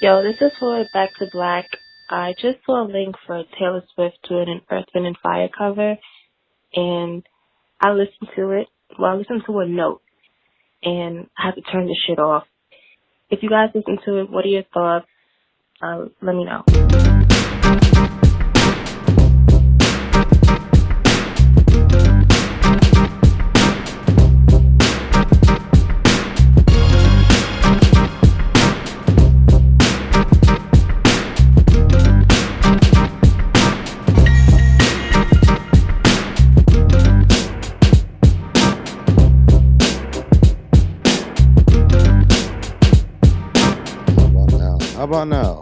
Yo, this is for Back to Black. I just saw a link for Taylor Swift doing an Earth, Wind, and Fire cover, and I listened to it. Well, I listened to a note, and I had to turn the shit off. If you guys listen to it, what are your thoughts? Let me know.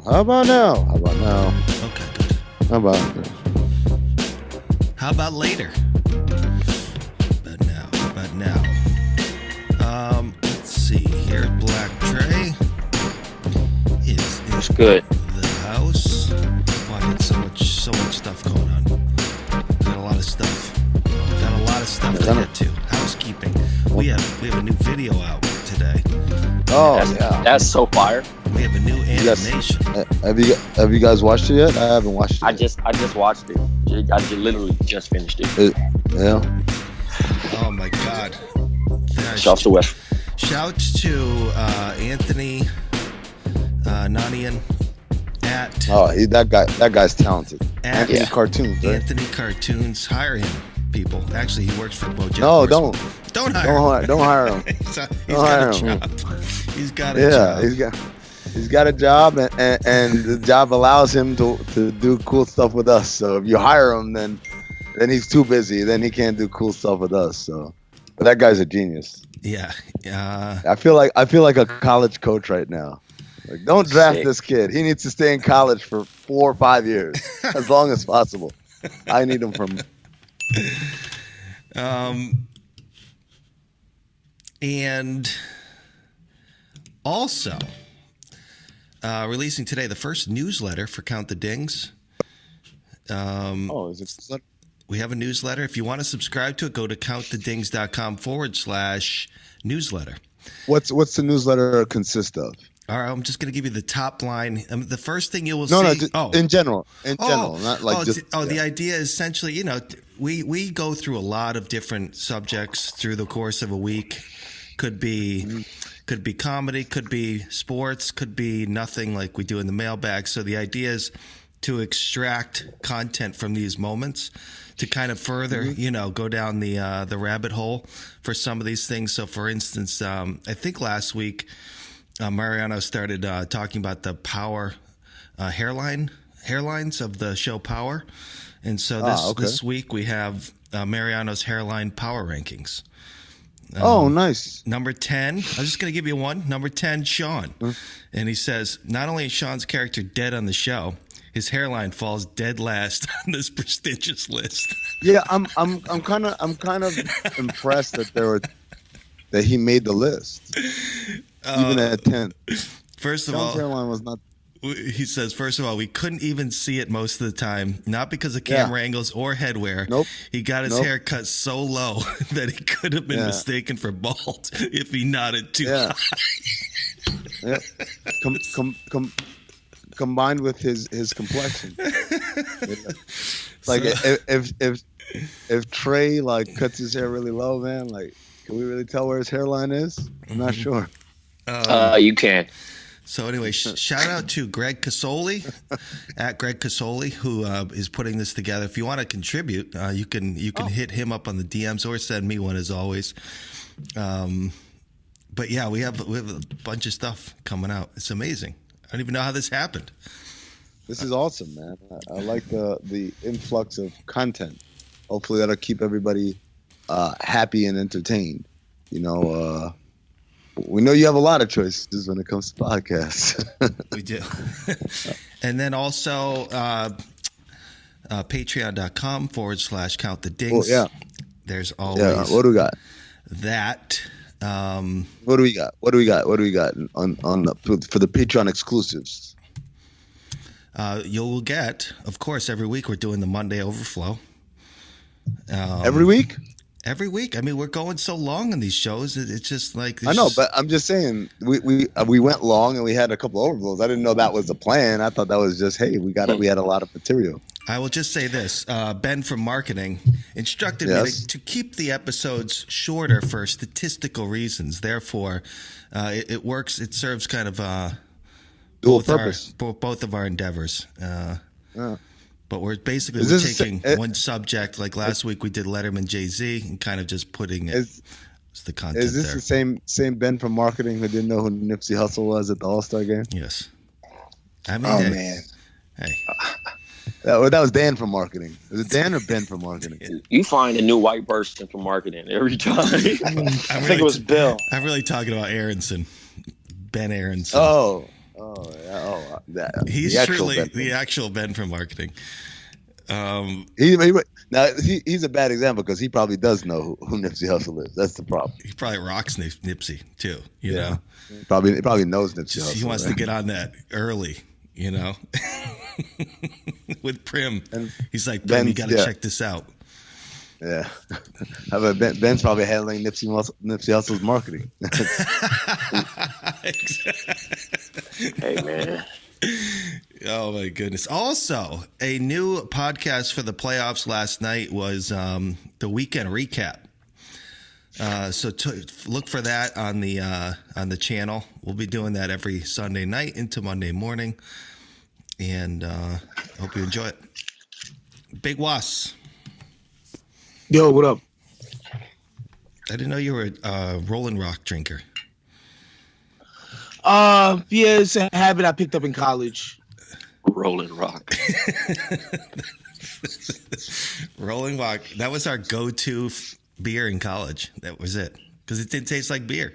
How about now? Okay, good. How about this? How about later? But now. Let's see here. Black Trey is good. The house. Oh, I got so much stuff going on. Got a lot of stuff to get to. Housekeeping. We have a new video out today. Oh, that's so fire. We have a new animation. Have you guys watched it yet? I haven't watched it. I just watched it. I literally just finished it. Yeah. Oh my God. Shouts to West. Shouts to Anthony Nanian at. Oh, that guy's talented. Anthony Cartoons. Right? Anthony Cartoons. Hire him, people. Actually, he works for Bojangles. No, don't hire him. Don't hire him. He's got a job. He's got a job, and the job allows him to do cool stuff with us. So if you hire him, then he's too busy. Then he can't do cool stuff with us. So, but that guy's a genius. Yeah. I feel like a college coach right now. Like, don't draft this kid. He needs to stay in college for 4 or 5 years, as long as possible. I need him from. And also. Releasing today the first newsletter for Count the Dings. Is it? We have a newsletter. If you want to subscribe to it, go to countthedings.com/newsletter. What's the newsletter consist of? All right, I'm just going to give you the top line. The first thing you will see. In general, not like the idea is essentially, we go through a lot of different subjects through the course of a week. Could be comedy, could be sports, could be nothing like we do in the mailbag. So the idea is to extract content from these moments to kind of further, go down the rabbit hole for some of these things. So, for instance, I think last week Mariano started talking about the Power hairlines of the show Power, and so this week we have Mariano's hairline power rankings. Nice. Number 10, I'm just going to give you one. Number 10, Sean. And he says, not only is Sean's character dead on the show, his hairline falls dead last on this prestigious list. Yeah, I'm kind of impressed that he made the list. Even at 10. First of Sean's all, hairline was not. He says, first of all, we couldn't even see it most of the time, not because of camera angles or headwear. Nope. He got his hair cut so low that he could have been mistaken for bald if he nodded too high. Yeah. Combined with his complexion. Like if Trey like cuts his hair really low, man, like can we really tell where his hairline is? I'm not sure. You can. So anyway, shout out to Greg Casoli at Greg Casoli, who is putting this together. If you want to contribute, you can hit him up on the DMs or send me one as always. But yeah, we have a bunch of stuff coming out. It's amazing. I don't even know how this happened. This is awesome, man. I like the influx of content. Hopefully that'll keep everybody happy and entertained. We know you have a lot of choices when it comes to podcasts. We do. And then also patreon.com/Count the Dings. Oh, yeah. There's always. Yeah. What do we got? That. What do we got? What do we got on for the Patreon exclusives? You'll get, of course, every week we're doing the Monday Overflow. Every week? Every week. I mean, we're going so long on these shows. It's just like I know, but I'm just saying we went long and we had a couple overflows. I didn't know that was the plan. I thought that was just, hey, we had a lot of material. I will just say this: Ben from marketing instructed me to keep the episodes shorter for statistical reasons. Therefore, it works. It serves kind of dual purpose. Both of our endeavors. But we're basically taking one subject. Like last week, we did Letterman, Jay-Z, and kind of just putting it as the content. Is this the same Ben from marketing who didn't know who Nipsey Hussle was at the All-Star game? Yes. I mean, man. Hey. That was Dan from marketing. Is it Dan or Ben from marketing? You find a new white person from marketing every time. I think it was Bill. I'm really talking about Aronson. Ben Aronson. He's truly the actual Ben from marketing. He's a bad example because he probably does know who Nipsey Hussle is. That's the problem. He probably rocks Nipsey too. You know, he probably knows Nipsey Hussle. He wants to get on that early. You know, with Prim, and he's like, Ben, you got to check this out. Yeah, Ben's probably handling Nipsey Hussle's marketing. Hey man. Oh my goodness! Also, a new podcast for the playoffs last night was the weekend recap. So look for that on the channel. We'll be doing that every Sunday night into Monday morning, and hope you enjoy it. Big Was. Yo, what up? I didn't know you were a Rolling Rock drinker. Yeah, it's a habit I picked up in college. Rolling Rock. Rolling Rock. That was our go-to beer in college. That was it. Because it didn't taste like beer.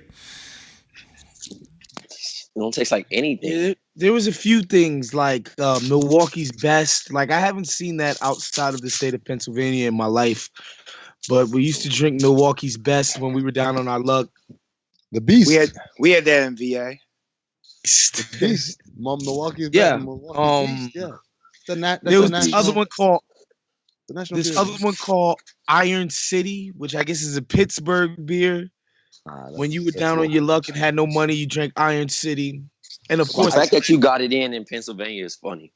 It don't taste like anything. There was a few things like Milwaukee's Best. Like, I haven't seen that outside of the state of Pennsylvania in my life. But we used to drink Milwaukee's Best when we were down on our luck. The Beast. We had that in VA. The Beast. Milwaukee's Best. Yeah. Beast. Yeah. There was this other one called Iron City, which I guess is a Pittsburgh beer. When you were down on your luck and had no money, you drank Iron City. And of course, the fact that you got it in Pennsylvania is funny.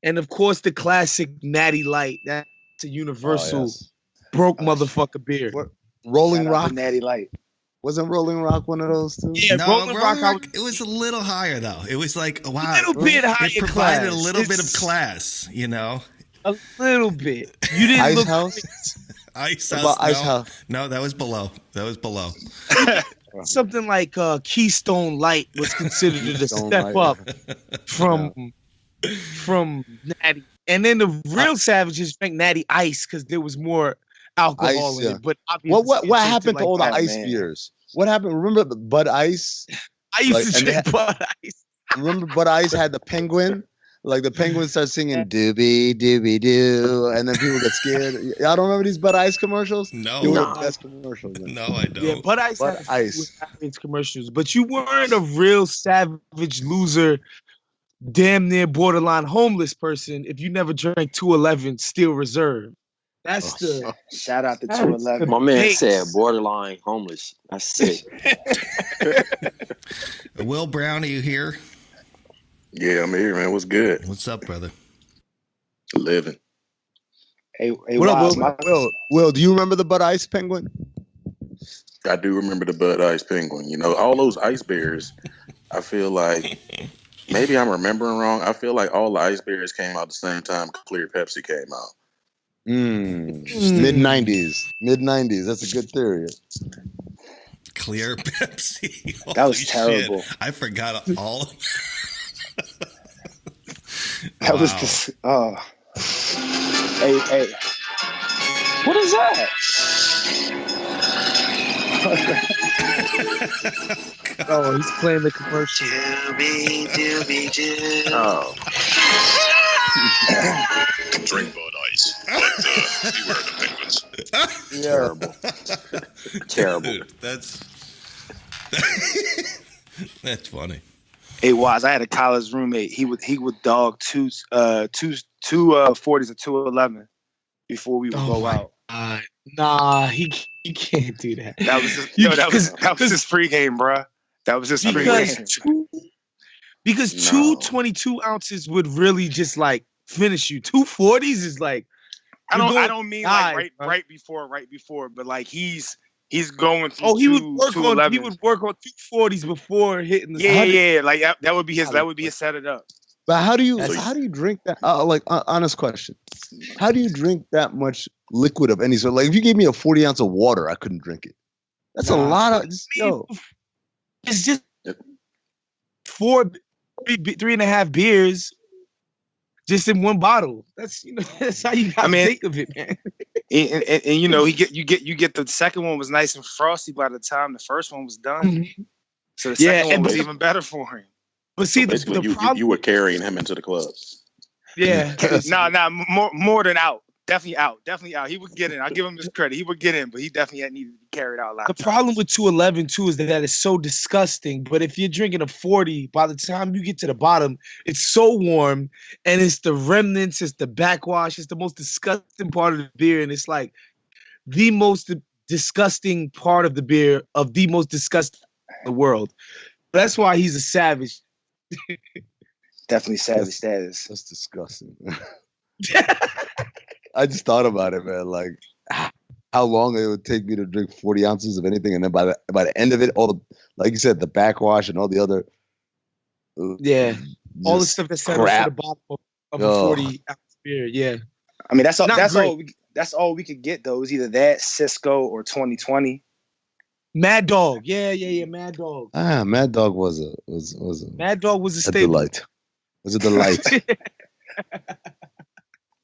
And of course, the classic Natty Light. That's a universal broke motherfucker beer. Rolling Rock. Natty Light. Wasn't Rolling Rock one of those too? Yeah, no, Rolling Rock. It was a little higher though. It was like wow, a little bit higher. It provided a little bit of class, you know. A little bit. You didn't Ice look House. Ice House. Ice House. No, that was below. Something like Keystone Light was considered a step up from Natty. And then the real savages drank Natty Ice because there was more alcohol in it. But what happened to all the ice beers? What happened? Remember the Bud Ice? I used to drink Bud Ice. Remember Bud Ice had the penguin? Like the penguin starts singing doobie doobie doo, and then people get scared. Y'all don't remember these Bud Ice commercials? No, they were the best commercials. Man. No, I don't. Yeah, Bud Ice had commercials, but you weren't a real savage loser, damn near borderline homeless person if you never drank 211 Steel Reserve. That's the shout out to 211. My man said borderline homeless. That's sick. Will Brown, are you here? Yeah, I'm here, man. What's good? What's up, brother? Living. Hey, what up, Will, do you remember the Bud Ice penguin? I do remember the Bud Ice penguin. You know, all those ice bears, I feel like, maybe I'm remembering wrong. I feel like all the ice bears came out the same time Clear Pepsi came out. Mid-90s. That's a good theory. Clear Pepsi. That was terrible. I forgot all of that. Was the Hey. What is that? Oh, he's playing the commercial. Oh. Drink Bud Ice, but beware the penguins. Terrible. Dude, that's funny. Hey, Waz, I had a college roommate. He would dog two 40s or 211 before we would go out. Nah, he can't do that. That was just, no, that was his pregame, bruh. That was his pregame. Because No. 2 22 ounces would really just like finish you. 2 40s is like I don't mean like right before, but like he's going through. Oh, he would work on 2 40s before hitting the. Yeah. Like that would be his set it up. But how do you drink that? Honest question. How do you drink that much liquid of any sort? Like if you gave me a 40 ounce of water, I couldn't drink it. That's a lot of It's just 3.5 beers, just in one bottle. That's that's how you gotta think of it, man. And you get the second one was nice and frosty by the time the first one was done. Mm-hmm. So the second one was even better for him. But see, the problem, you were carrying him into the club. Yeah. more than out. Definitely out. He would get in. I'll give him his credit. He would get in, but he definitely needed to be carried out. The problem with 211 too is that it's so disgusting. But if you're drinking a 40, by the time you get to the bottom, it's so warm, and it's the remnants, it's the backwash, it's the most disgusting part of the beer, and it's like the most disgusting part of the beer of the most disgusting in the world. That's why he's a savage. Definitely savage status. That's disgusting. I just thought about it, man. Like how long it would take me to drink 40 ounces of anything, and then by the end of it, all the, like you said, the backwash and all the other, all the stuff that's at the bottom of a 40 ounce beer. Yeah, I mean that's all we could get though. It was either that Cisco or 2020. Mad Dog, yeah, Mad Dog. Mad Dog was a Mad Dog was a staple. Delight. It was a delight. It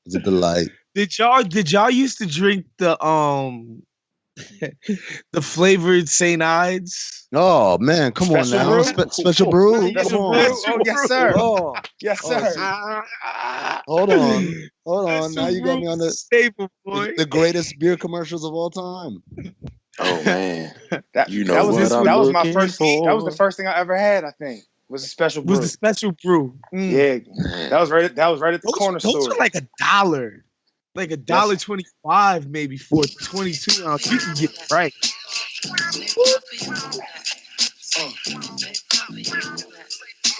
was a delight. Did y'all used to drink the the flavored St. Ides? Oh man, come on now. Special brew. Come on. Oh, yes, sir. Yes, sir. Hold on. Now you got me on the staple, boy. The greatest beer commercials of all time. Oh man. That was my first. That was the first thing I ever had, I think. Was a special brew. Yeah. That was right at the corner store. Those were like $1. Like $1.25 maybe for 22 ounce. You can get it right.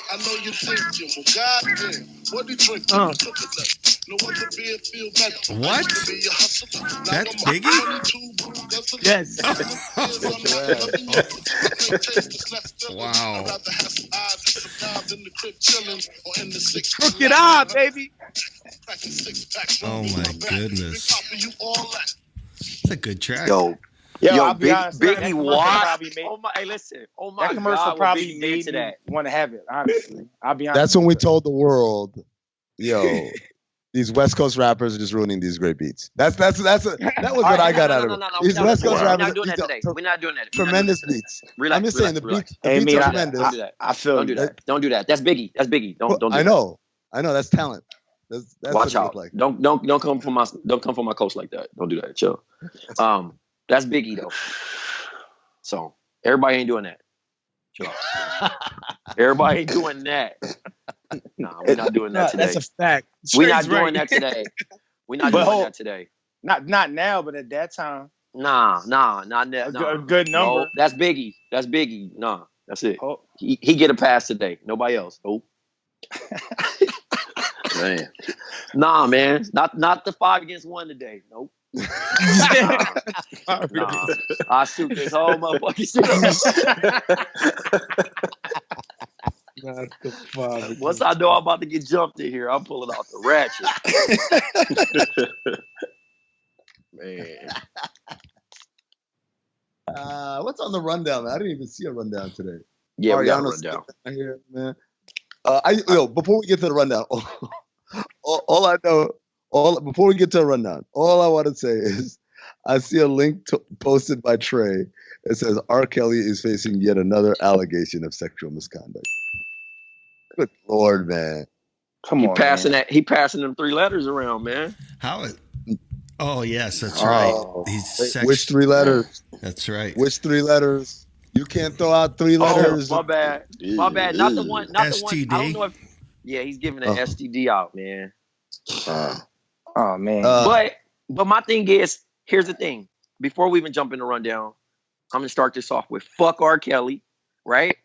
I know you think, Jim. Well, goddamn, what did you drink? What? That's Biggie? Yes. Wow. Hook it up, baby. Oh my goodness. That's a good track. Yo, I'll be honest, Biggie Watts. Oh my, hey, listen. Oh my that commercial God, probably made me want to have it. Honestly, I'll be honest. That's when we told the world, yo, these West Coast rappers are just ruining these great beats. That was what I got out of it. These West Coast rappers. We're not doing that today. We're not doing that. Tremendous beats. I'm just saying the beats are tremendous. I feel don't do that. Don't do that. That's Biggie. Don't do that. I know. That's talent. That's Watch out. Like. Don't come from my coast like that. Don't do that. Chill. That's Biggie though. So everybody ain't doing that. Chill. Everybody ain't doing that. Nah, we're not doing that today. That's a fact. We're not doing that today. We're not doing that today. Not now, but at that time. Nah, not that. A good number. No, that's Biggie. Nah, that's it. Oh. He get a pass today. Nobody else. Nope. Man. Nah, man. Not the 5 against 1 today. Nope. I shoot this whole motherfucking shit. Once I know I'm about to get jumped in here, I'm pulling out the ratchet. Man. What's on the rundown, man? I didn't even see a rundown today. Yeah, we got a rundown. Here, man. Before we get to the rundown, all I know, before we get to a rundown, all I want to say is I see a link posted by Trey. It says R. Kelly is facing yet another allegation of sexual misconduct. Good Lord, man. Come on, He passing them 3 letters around, man. Oh, yes, that's right. Which 3 letters? That's right. Which 3 letters? You can't throw out 3 letters. My bad. Not the one. STD. I don't know if. Yeah, he's giving an STD out, man. Oh man. But my thing is, Here's the thing. Before we even jump in the rundown, I'm gonna start this off with fuck R. Kelly, right?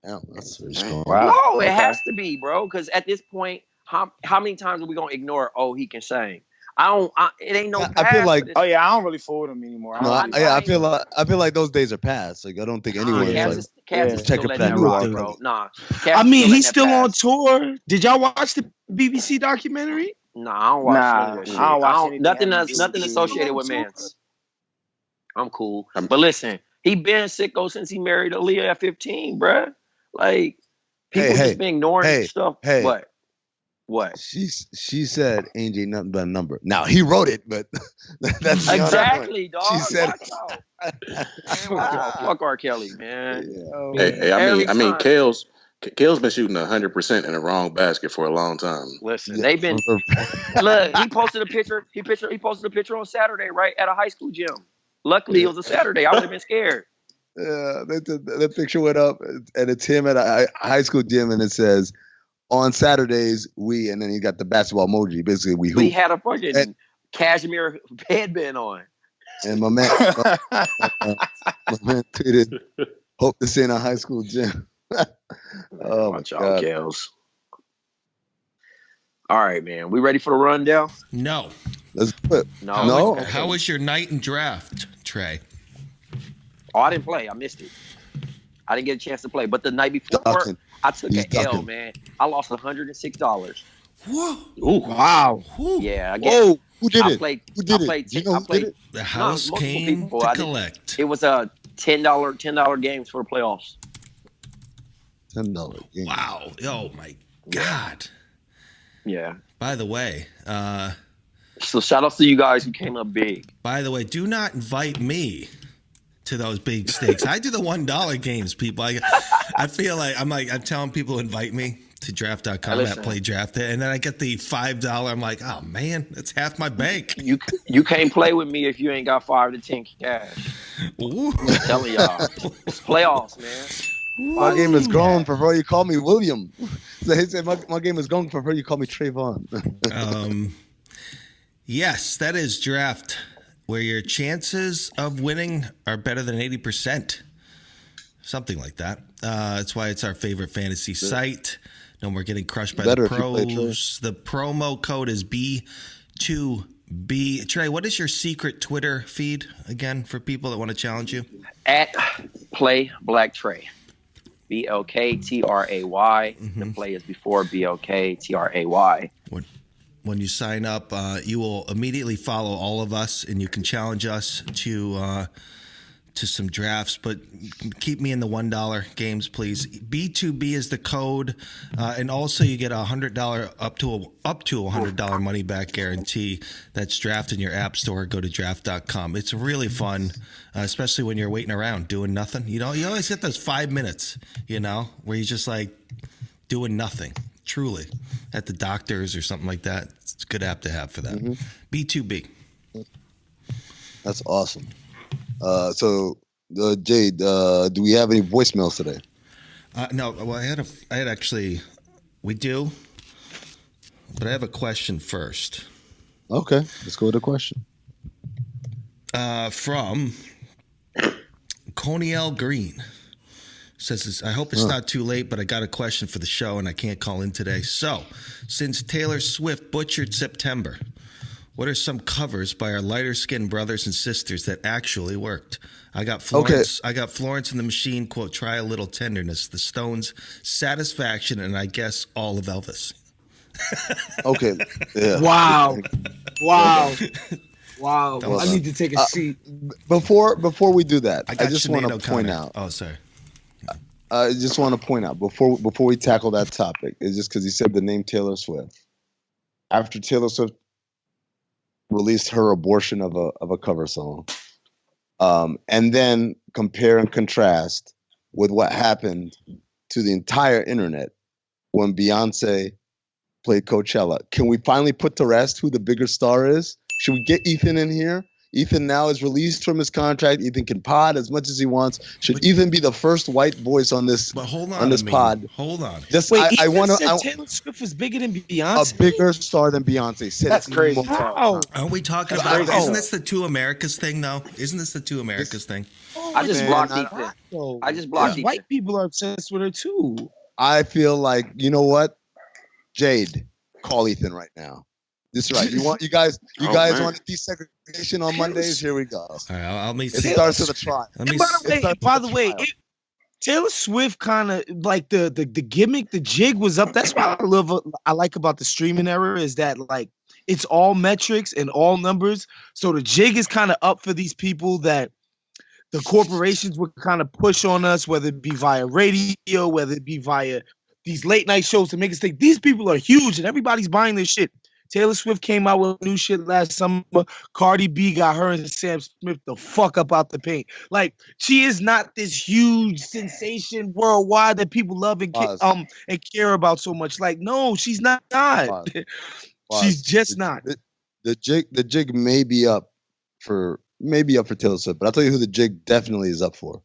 Yeah, that's very strong. Wow. No, it has to be, bro. Because at this point, how many times are we gonna ignore? Oh, he can sing. It ain't no. I feel like. Oh yeah, I don't really fool with him anymore. I feel like those days are past. Like I don't think anyone's Cass is checking still for that letting new rock, thing. bro. Nah. I mean, he's still on tour. Did y'all watch the BBC documentary? Nah, I don't watch none of that shit. I don't watch anything nothing associated with Mance. I'm cool. But listen, he been sicko since he married Aaliyah at 15, bruh. Like, people just been ignoring stuff. What? She said Ain't nothing but a number. Now he wrote it, but that's exactly, dog. She said wow. Fuck R. Kelly, man. Hey, I mean, Kale's been shooting 100% in the wrong basket for a long time. Listen, they've been. Look, he posted a picture. He posted a picture on Saturday, right at a high school gym. Luckily, it was a Saturday. I would have been scared. Yeah, the picture went up, and it's him at a high school gym, and it says, "On Saturdays, we," and then he got the basketball emoji. Basically, we hoop. He had a fucking cashmere headband on. And my man tweeted, "Hope this ain't a high school gym." Oh my God. Kales. All right, man. We ready for the rundown? No. Let's do it. No. How was your night in draft, Trey? Oh, I didn't play. I missed it. I didn't get a chance to play. But the night before, I took an L, man. I lost $106. Whoa! Ooh, wow! Yeah, I guess. Whoa! Who did it? Who did it? The house came to collect. It was a $10 games for the playoffs. $10 game. Wow! Oh my God! Yeah. By the way, so shout outs to you guys who came up big. By the way, do not invite me to those big stakes. I do the $1 games, people. I feel like I'm telling people to invite me to draft.com at play draft it, and then I get the $5. I'm like, oh man, that's half my bank. You can't play with me if you ain't got 5 to 10 cash. Ooh. I'm telling y'all, it's playoffs, man. My game is gone before you call me William. So he said my game is gone before you call me Trayvon. Yes, that is draft, where your chances of winning are better than 80%. Something like that. That's why it's our favorite fantasy site. No more getting crushed by the pros. The promo code is B2B. Trey, what is your secret Twitter feed again for people that want to challenge you? At Play Black Trey. BLKTRAY. Mm-hmm. The play is before BLKTRAY. When you sign up, you will immediately follow all of us, and you can challenge us to some drafts. But keep me in the $1 games, please. B2B is the code, and also you get $100 up to $100 money back guarantee. That's draft in your app store. Go to draft.com. It's really fun, especially when you're waiting around doing nothing. You know, you always get those 5 minutes, where you're just like doing nothing. Truly, at the doctor's or something like that. It's a good app to have for that. Mm-hmm. B2B. That's awesome. So, Jade, do we have any voicemails today? No. Well, I had actually. We do, but I have a question first. Okay, let's go with the question. From Coniel Green. Says, I hope it's not too late, but I got a question for the show and I can't call in today. So, since Taylor Swift butchered September, what are some covers by our lighter-skinned brothers and sisters that actually worked? I got Florence and the Machine, quote, Try a Little Tenderness, The Stones, Satisfaction, and I guess all of Elvis. Okay. Yeah. Wow. I need to take a seat. Before we do that, I just want to point out. Oh, sorry. I just want to point out before we tackle that topic, it's just because he said the name Taylor Swift. After Taylor Swift released her abortion of a cover song, and then compare and contrast with what happened to the entire internet when Beyonce played Coachella. Can we finally put to rest who the bigger star is? Should we get Ethan in here? Ethan now is released from his contract. Ethan can pod as much as he wants. Should Ethan be the first white voice on this? But hold on, on this pod. Hold on. Just wait, I want to. Taylor Swift was bigger than Beyonce. A bigger star than Beyonce. That's crazy. How? Are we talking about? Isn't this the two Americas thing, though? Isn't this the two Americas thing? I just blocked Ethan. I just blocked Ethan. White people are obsessed with her too. I feel like, you know what, Jade, call Ethan right now. This is right. You guys want desegregation on Mondays? Here we go. All right, I'll meet. It starts with a try. By the way, Taylor Swift kind of like the gimmick, the jig was up. That's what I like about the streaming era is that like it's all metrics and all numbers. So the jig is kind of up for these people that the corporations would kind of push on us, whether it be via radio, whether it be via these late night shows to make us think these people are huge and everybody's buying this shit. Taylor Swift came out with new shit last summer. Cardi B got her and Sam Smith the fuck up out the paint. Like, she is not this huge sensation worldwide that people love and care about so much. Like, no, she's not. She's just not. The jig may be up for Taylor Swift, but I'll tell you who the jig definitely is up for.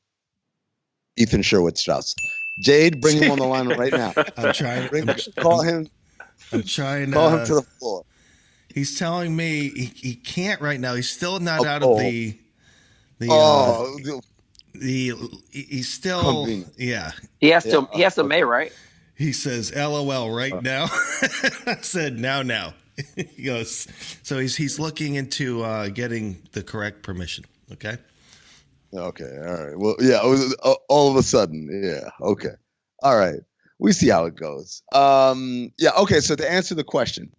Ethan Sherwood Strauss. Jade, bring him on the line right now. I'm trying. Call him. I'm trying. Call him to the floor. He's telling me he can't right now. He's still not out of the. He's still convenient. Yeah. He has to May, right? He says, "LOL" right now. I said, "Now." He goes. So he's looking into getting the correct permission. Okay. Okay. All right. Well, yeah. All of a sudden, yeah. Okay. All right. We see how it goes. Yeah. Okay. So to answer the question,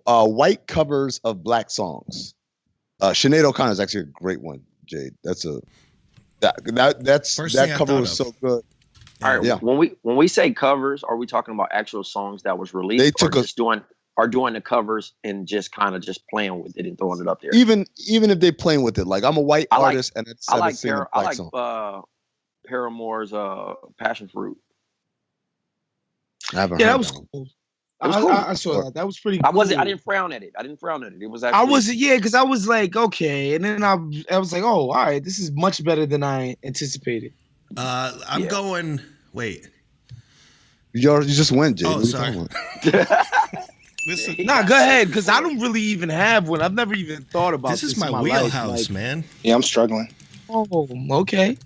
white covers of black songs. Sinead O'Connor is actually a great one. Jade. That cover was so good. All right. Yeah. When we say covers, are we talking about actual songs that was released? They took doing the covers and just kind of just playing with it and throwing it up there. Even if they playing with it, like I'm a white artist and I like Paramore's Passion Fruit. I haven't heard that was cool. I saw that. That was pretty cool. I didn't frown at it. It was actually. I wasn't, because I was like, okay, and then I was like, oh, all right, this is much better than I anticipated. I'm going. Wait. You just went, Jay. Oh, sorry. Go ahead, because I don't really even have one. I've never even thought about this. This is my wheelhouse, man. Yeah, I'm struggling. Oh, okay.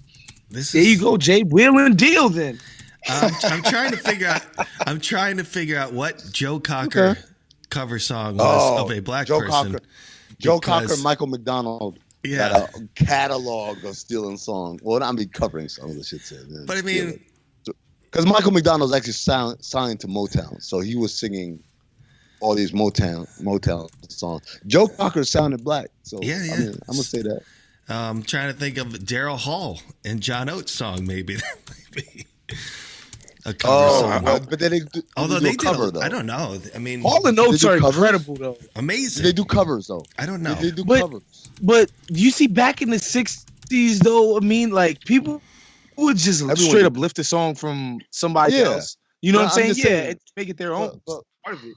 There you go, Jay. Wheel and deal then. I'm trying to figure out what Joe Cocker cover song was of a black person. Joe Cocker, Michael McDonald. Yeah, had a catalog of stealing songs. Well, I'm covering some of the shit. But I mean, because Michael McDonald's actually signed to Motown, so he was singing all these Motown songs. Joe Cocker sounded black, so yeah. I mean, I'm gonna say that. I'm trying to think of Daryl Hall and John Oates song, maybe. A cover song. But they do cover though. I don't know. I mean, all the notes are incredible though. Amazing. They do covers though. I don't know. They do covers. But you see, back in the '60s though, I mean, like people would just straight up lift a song from somebody else. You know what I'm saying? Make it their own. But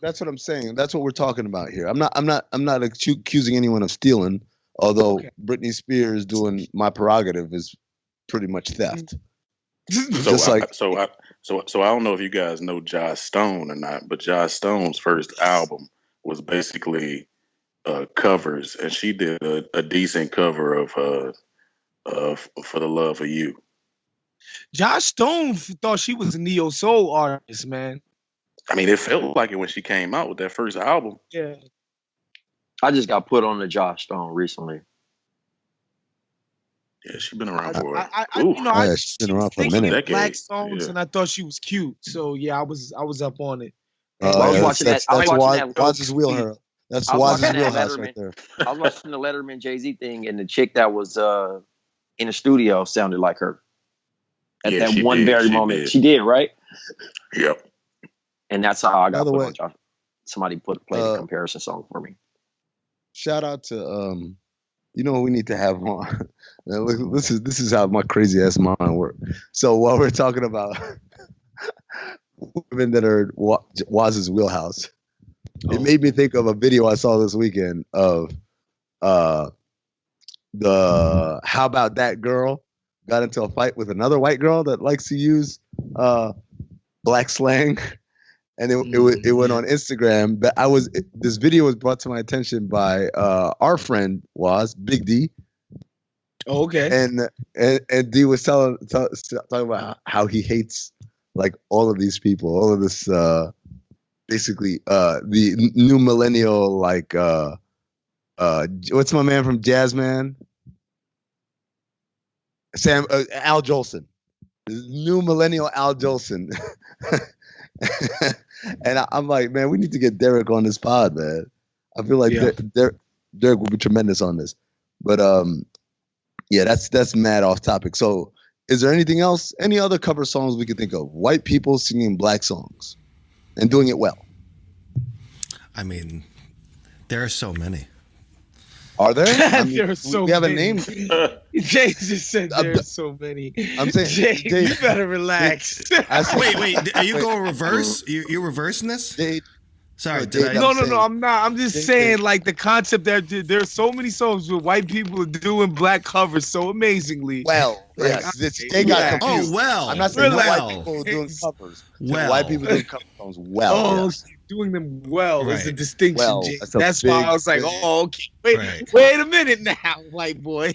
that's what I'm saying. That's what we're talking about here. I'm not accusing anyone of stealing. Although Britney Spears doing My Prerogative is pretty much theft. So I don't know if you guys know Joss Stone or not, but Joss Stone's first album was basically covers, and she did a decent cover of For the Love of You. Joss Stone thought she was a neo soul artist, man. I mean, it felt like it when she came out with that first album. Yeah. I just got put on the Joss Stone recently. Yeah, she's been around for she's been around for a minute. Black songs, and I thought she was cute. So yeah, I was up on it. I was watching that. Waz's wheelhouse. That's Waz's wheelhouse right there. I was watching the Letterman Jay-Z thing, and the chick that was in the studio sounded like her. At that one very moment, she did, right? Yep. And that's how I got put on Josh. Somebody played a comparison song for me. Shout out to you know what we need to have on. This is how my crazy ass mind works. So while we're talking about women that are Waz's wheelhouse, it made me think of a video I saw this weekend of the How About That Girl got into a fight with another white girl that likes to use black slang, and it went on Instagram. But this video was brought to my attention by our friend Big D. Oh, okay. And D was talking about how he hates like all of these people, all of this basically the new millennial like what's my man from Jazzman? Al Jolson. New millennial Al Jolson. And I'm like, man, we need to get Derek on this pod, man. I feel like Derek will be tremendous on this. But yeah, that's mad off topic. So is there anything else? Any other cover songs we could think of? White people singing black songs and doing it well. I mean, there are so many. Are there? I mean, there are so we have many. A name. Jay just said there are so many. I'm saying, Jay, you better relax. Wait. Are you going reverse? You reversing this? Jade. Sorry, No, I'm not. I'm just saying, like, the concept that there are so many songs with white people doing black covers so amazingly. Well, yes, they got confused. Oh, well. I'm not saying well. white people doing covers. Well. White people doing cover songs well. Oh, yes. doing them well is a Right. distinction, Well, Jay. that's a That's why big I was like, thing. oh, okay. Wait a minute now, white boy.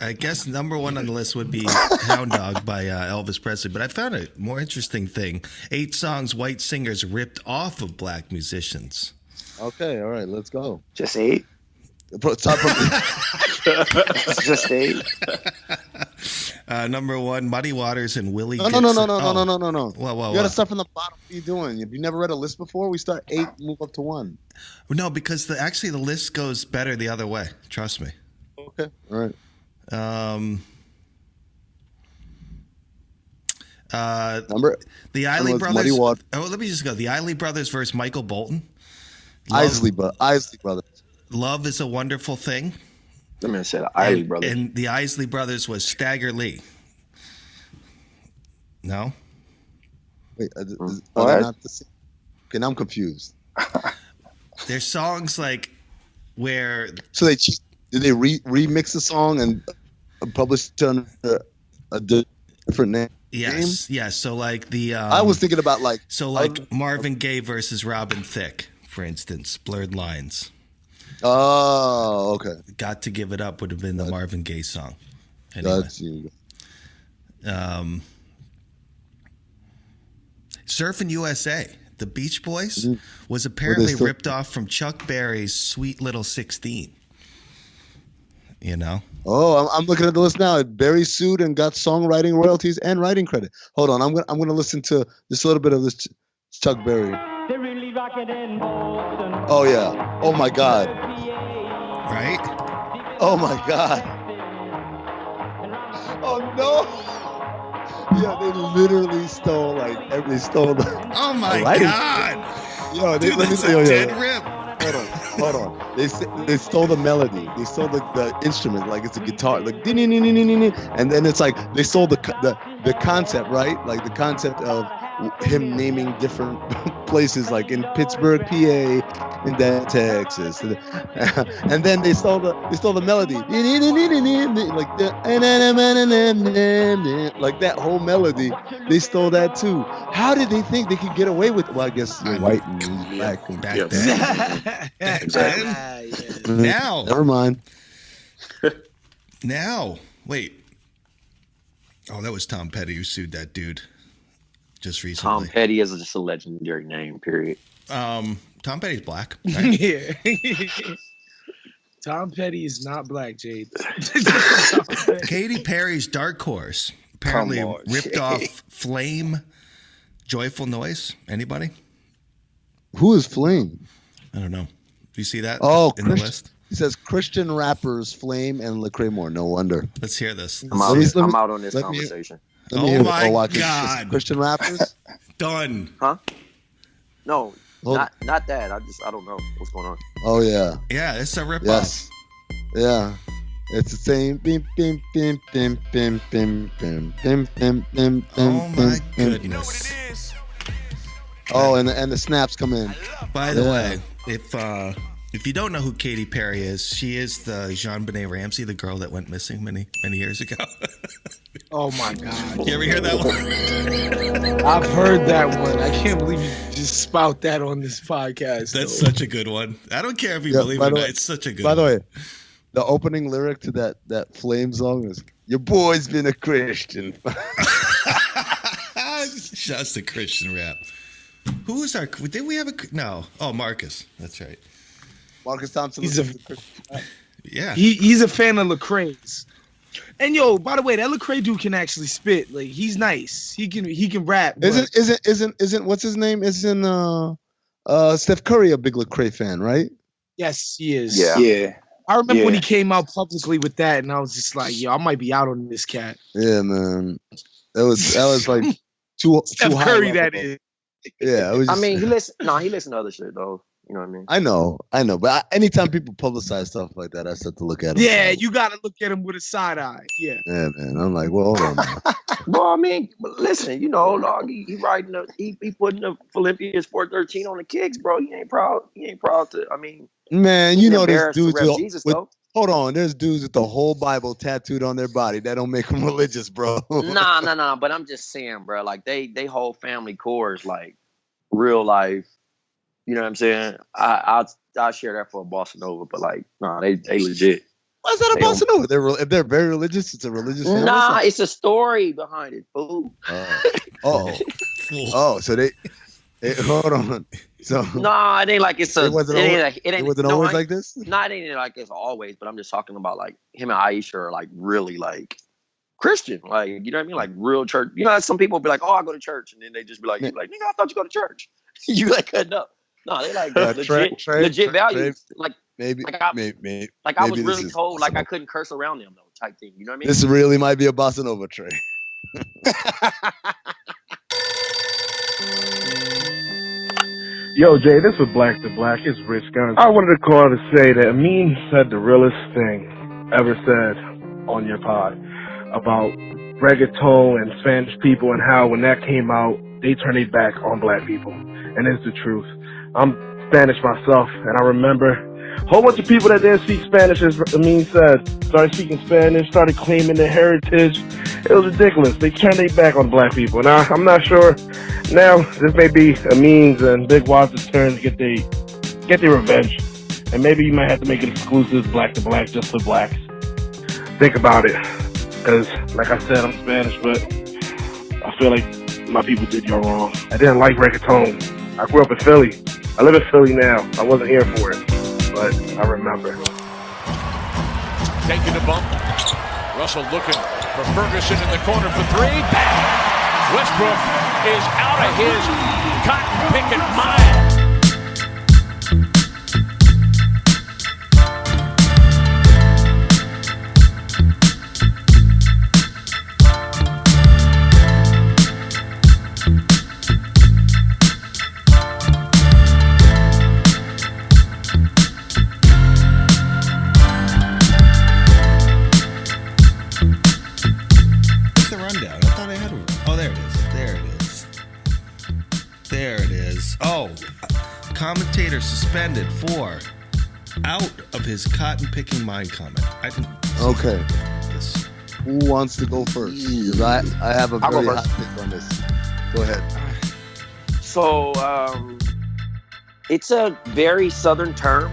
I guess number one on the list would be Hound Dog by Elvis Presley. But I found a more interesting thing. 8 songs white singers ripped off of black musicians. Okay, all right, let's go. Just 8. Top from Just 8. Number 1, Muddy Waters and Willie No. Gibson. No. Well, You got to start from the bottom. What are you doing? Have you never read a list before? We start 8, move up to 1. No, because the list goes better the other way. Trust me. Okay, all right. Number The Isley Muddy Brothers. Waters. Oh, let me just go. The Isley Brothers versus Michael Bolton. Isley Brothers. Love is a Wonderful Thing. That man said Isley Brothers. And the Isley Brothers was Stagger Lee. No? Wait, are they not the same? Okay, now I'm confused. There's songs like where So did they remix the song and publish it under a different name? yes. So like the I was thinking about like Marvin Gaye versus Robin Thicke, for instance, Blurred Lines. Oh, okay. Got to Give It Up would have been the Marvin Gaye song. Anyway. That's you. Surfing USA, the Beach Boys, was apparently ripped off from Chuck Berry's Sweet Little 16. You know? Oh, I'm looking at the list now. Barry sued and got songwriting royalties and writing credit. Hold on, I'm gonna listen to just a little bit of this Chuck Berry. Oh yeah. Oh my God. Right? Oh my God. Oh no. Yeah, they literally stole they stole the. Oh my God. Yo, Dude, that's a dead rip. Hold on. They stole the melody. They stole the instrument, like it's a guitar, like and then it's like they stole the concept, right? Like the concept of him naming different places, like in Pittsburgh, PA, in Texas, and then they stole the melody, like that whole melody. They stole that too. How did they think they could get away with it? Well, I guess you're white and black. Back then. Exactly. Now. Never mind. Now. Wait. Oh, that was Tom Petty who sued that dude just recently. Tom Petty is just a legendary name, period. Tom Petty's black. Right? Yeah. Tom Petty is not black, Jade. Katy Perry's Dark Horse apparently ripped off Flame, Joyful Noise. Anybody? Who is Flame? I don't know. Do you see that in the list? He says Christian rappers Flame and Lecrae Moore. No wonder. Let's hear this. I'm out on this conversation. Oh my God. Christian rappers? Done. Huh? No, not that. I don't know what's going on. Oh yeah. Yeah, it's a rip Yes. Yeah. It's the same. Bim, bim, bim, bim, bim, bim, bim, bim, bim, bim, Oh my bim. goodness. Oh, and the snaps come in. By the way, if If you don't know who Katy Perry is, she is the Jean-Benet Ramsey, the girl that went missing many years ago. Oh my God! You ever hear that one? I've heard that one. I can't believe you just spout that on this podcast. That's such a good one. I don't care if you believe it or not. It's such a good one. By the way, the opening lyric to that Flame song is, "Your boy's been a Christian." Just a Christian rap. Who is our? Did we have a? No. Oh, Marcus. That's right. Marcus Thompson. He's yeah. He's a fan of Lecrae's. And yo, by the way, that Lecrae dude can actually spit. Like, he's nice. He can rap. Isn't what's his name? Isn't Steph Curry a big Lecrae fan, right? Yes, he is. Yeah. I remember when he came out publicly with that, and I was just like, yo, I might be out on this cat. Yeah, man. That was like too Steph high Curry, level, that bro. is. Yeah, it was I mean, he listened to other shit though. You know what I mean? I know. But anytime people publicize stuff like that, I start to look at them. Yeah, you got to look at him with a side eye. Yeah. Yeah, man. I'm like, well, hold on, man. Well, I mean, listen, dog, he writing he putting the Philippians 4:13 on the kicks, bro. He ain't proud to. I mean, man, you know there's dudes Jesus, with hold on, there's dudes with the whole Bible tattooed on their body. That don't make them religious, bro. Nah. But I'm just saying, bro. Like they whole family core is like real life. You know what I'm saying? I'll share that for a bossa nova, but like, nah, they legit. Why's that a bossa nova? If they're very religious, it's a religious family. Nah, it's a story behind it, fool. So they hold on. So nah, it ain't like it wasn't always like this. Nah, it ain't like it's always. But I'm just talking about like him and Aisha are like really like Christian, like, you know what I mean, like real church. You know, some people be like, "Oh, I go to church," and then they just be like, "Nigga, I thought you go to church." You like cutting up. No, they like legit values. Like maybe I was really told like I couldn't curse around them though, type thing. You know what I mean? This really might be a bossa nova, Trey. Yo, Jay, this was Black to Black. It's Rich Guns. I wanted to call to say that Amin said the realest thing ever said on your pod about reggaeton and Spanish people and how when that came out, they turned their back on black people. And it's the truth. I'm Spanish myself, and I remember a whole bunch of people that didn't speak Spanish, as Amin said, started speaking Spanish, started claiming their heritage. It was ridiculous. They turned their back on black people. Now, I'm not sure. Now, this may be Amin's and Big Waz's turn to get their revenge. And maybe you might have to make it exclusive Black to Black just for blacks. Think about it. Because, like I said, I'm Spanish, but I feel like my people did y'all wrong. I didn't like reggaeton. I grew up in Philly. I live in Philly now. I wasn't here for it, but I remember. Taking a bump. Russell looking for Ferguson in the corner for three. Bang! Westbrook is out of his cotton-pickin' mind. Commentator suspended for out of his cotton-picking mind comment. Okay. This. Who wants to go first? Because I have a very hot take on this. Go ahead. So, it's a very Southern term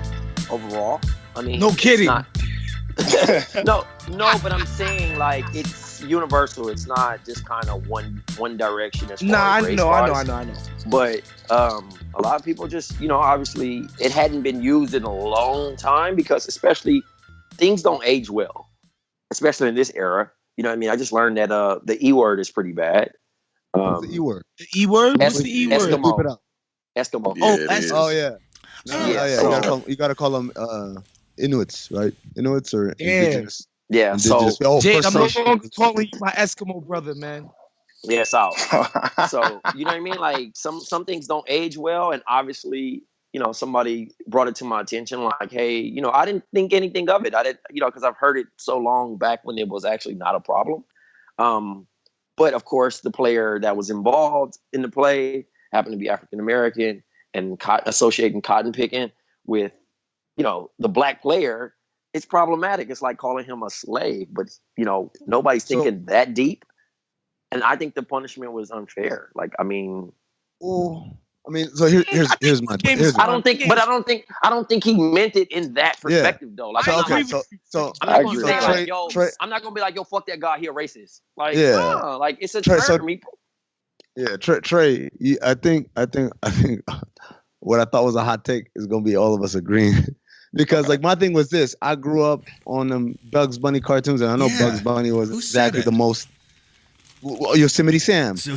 overall. I mean, no kidding. no, but I'm saying like it's universal. It's not just kind of one direction as far as race wise. I know. But a lot of people just, obviously it hadn't been used in a long time because especially things don't age well, especially in this era. You know what I mean? I just learned that the E word is pretty bad. What's the E word? The E word? What's the E word? Eskimo. Yeah, you gotta call them Inuits, right? Inuits or indigenous. Yeah. Indigenous. So Jade, I'm no longer calling you my Eskimo brother, man. Yeah, so you know what I mean? Like some things don't age well, and obviously, somebody brought it to my attention, like, hey, I didn't think anything of it. I didn't, because I've heard it so long back when it was actually not a problem. But of course, the player that was involved in the play happened to be African American and associating cotton picking with the black player, it's problematic. It's like calling him a slave, but nobody's thinking that deep. And I think the punishment was unfair. Like, I mean, so here's my. I don't think he meant it in that perspective though. Like, I'm not gonna be like, yo, fuck that guy, he a racist. Like, like it's a term. Trey. I think what I thought was a hot take is gonna be all of us agreeing. Because like my thing was this: I grew up on them Bugs Bunny cartoons, and I know Bugs Bunny was exactly the most. Yosemite Sam. You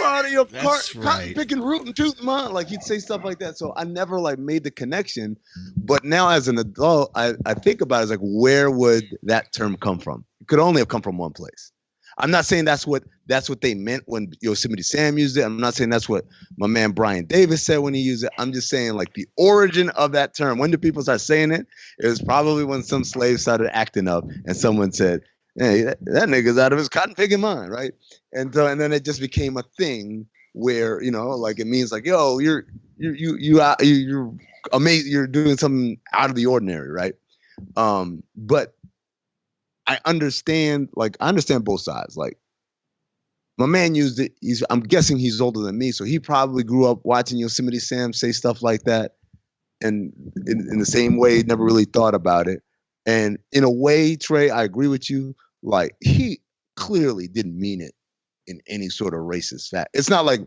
out of your cotton picking root and tooth, man. Like he'd say stuff like that. So I never like made the connection. But now as an adult, I think about it as like, where would that term come from? It could only have come from one place. I'm not saying that's what they meant when Yosemite Sam used it. I'm not saying that's what my man Brian Davis said when he used it. I'm just saying like the origin of that term. When did people start saying it? It was probably when some slave started acting up and someone said, hey, that nigga's out of his cotton picking mind, right? And then it just became a thing where like it means like, yo, you're amazing, you're doing something out of the ordinary, right? But I understand both sides. Like my man used it. I'm guessing he's older than me, so he probably grew up watching Yosemite Sam say stuff like that, and in the same way, never really thought about it. And in a way, Trey, I agree with you. Like he clearly didn't mean it in any sort of racist fact. It's not like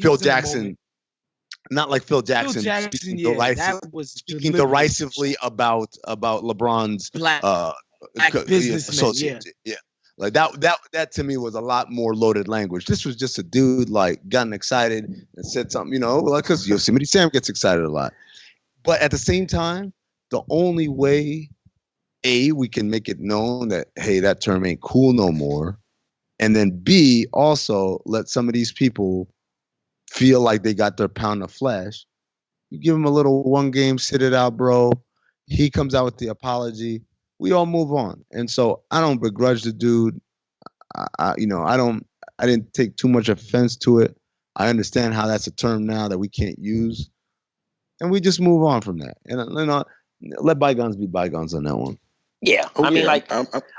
Phil Jackson, not like Phil Jackson speaking derisively about LeBron's black businessmen. Yeah. Like that to me was a lot more loaded language. This was just a dude like gotten excited and said something, like because Yosemite Sam gets excited a lot. But at the same time, the only way we can make it known that, hey, that term ain't cool no more. And then B, also let some of these people feel like they got their pound of flesh. You give him a little one game, sit it out, bro. He comes out with the apology. We all move on. And so I don't begrudge the dude. I didn't take too much offense to it. I understand how that's a term now that we can't use. And we just move on from that. And let bygones be bygones on that one. Yeah, I mean, like,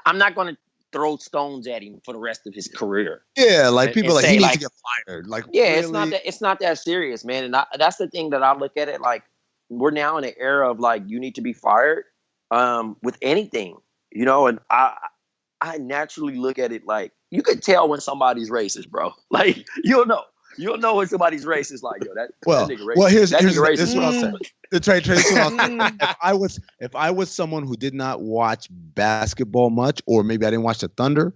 I'm not going to throw stones at him for the rest of his career. Yeah, like people like he needs to get fired. Like, yeah, really? it's not that serious, man. And that's the thing that I look at it like. We're now in an era of like you need to be fired with anything, And I naturally look at it like you could tell when somebody's racist, bro. Like you'll know when somebody's racist. Like that nigga racist. Well, here's racist. This is what I'll say. The trade. If I was someone who did not watch basketball much, or maybe I didn't watch the Thunder,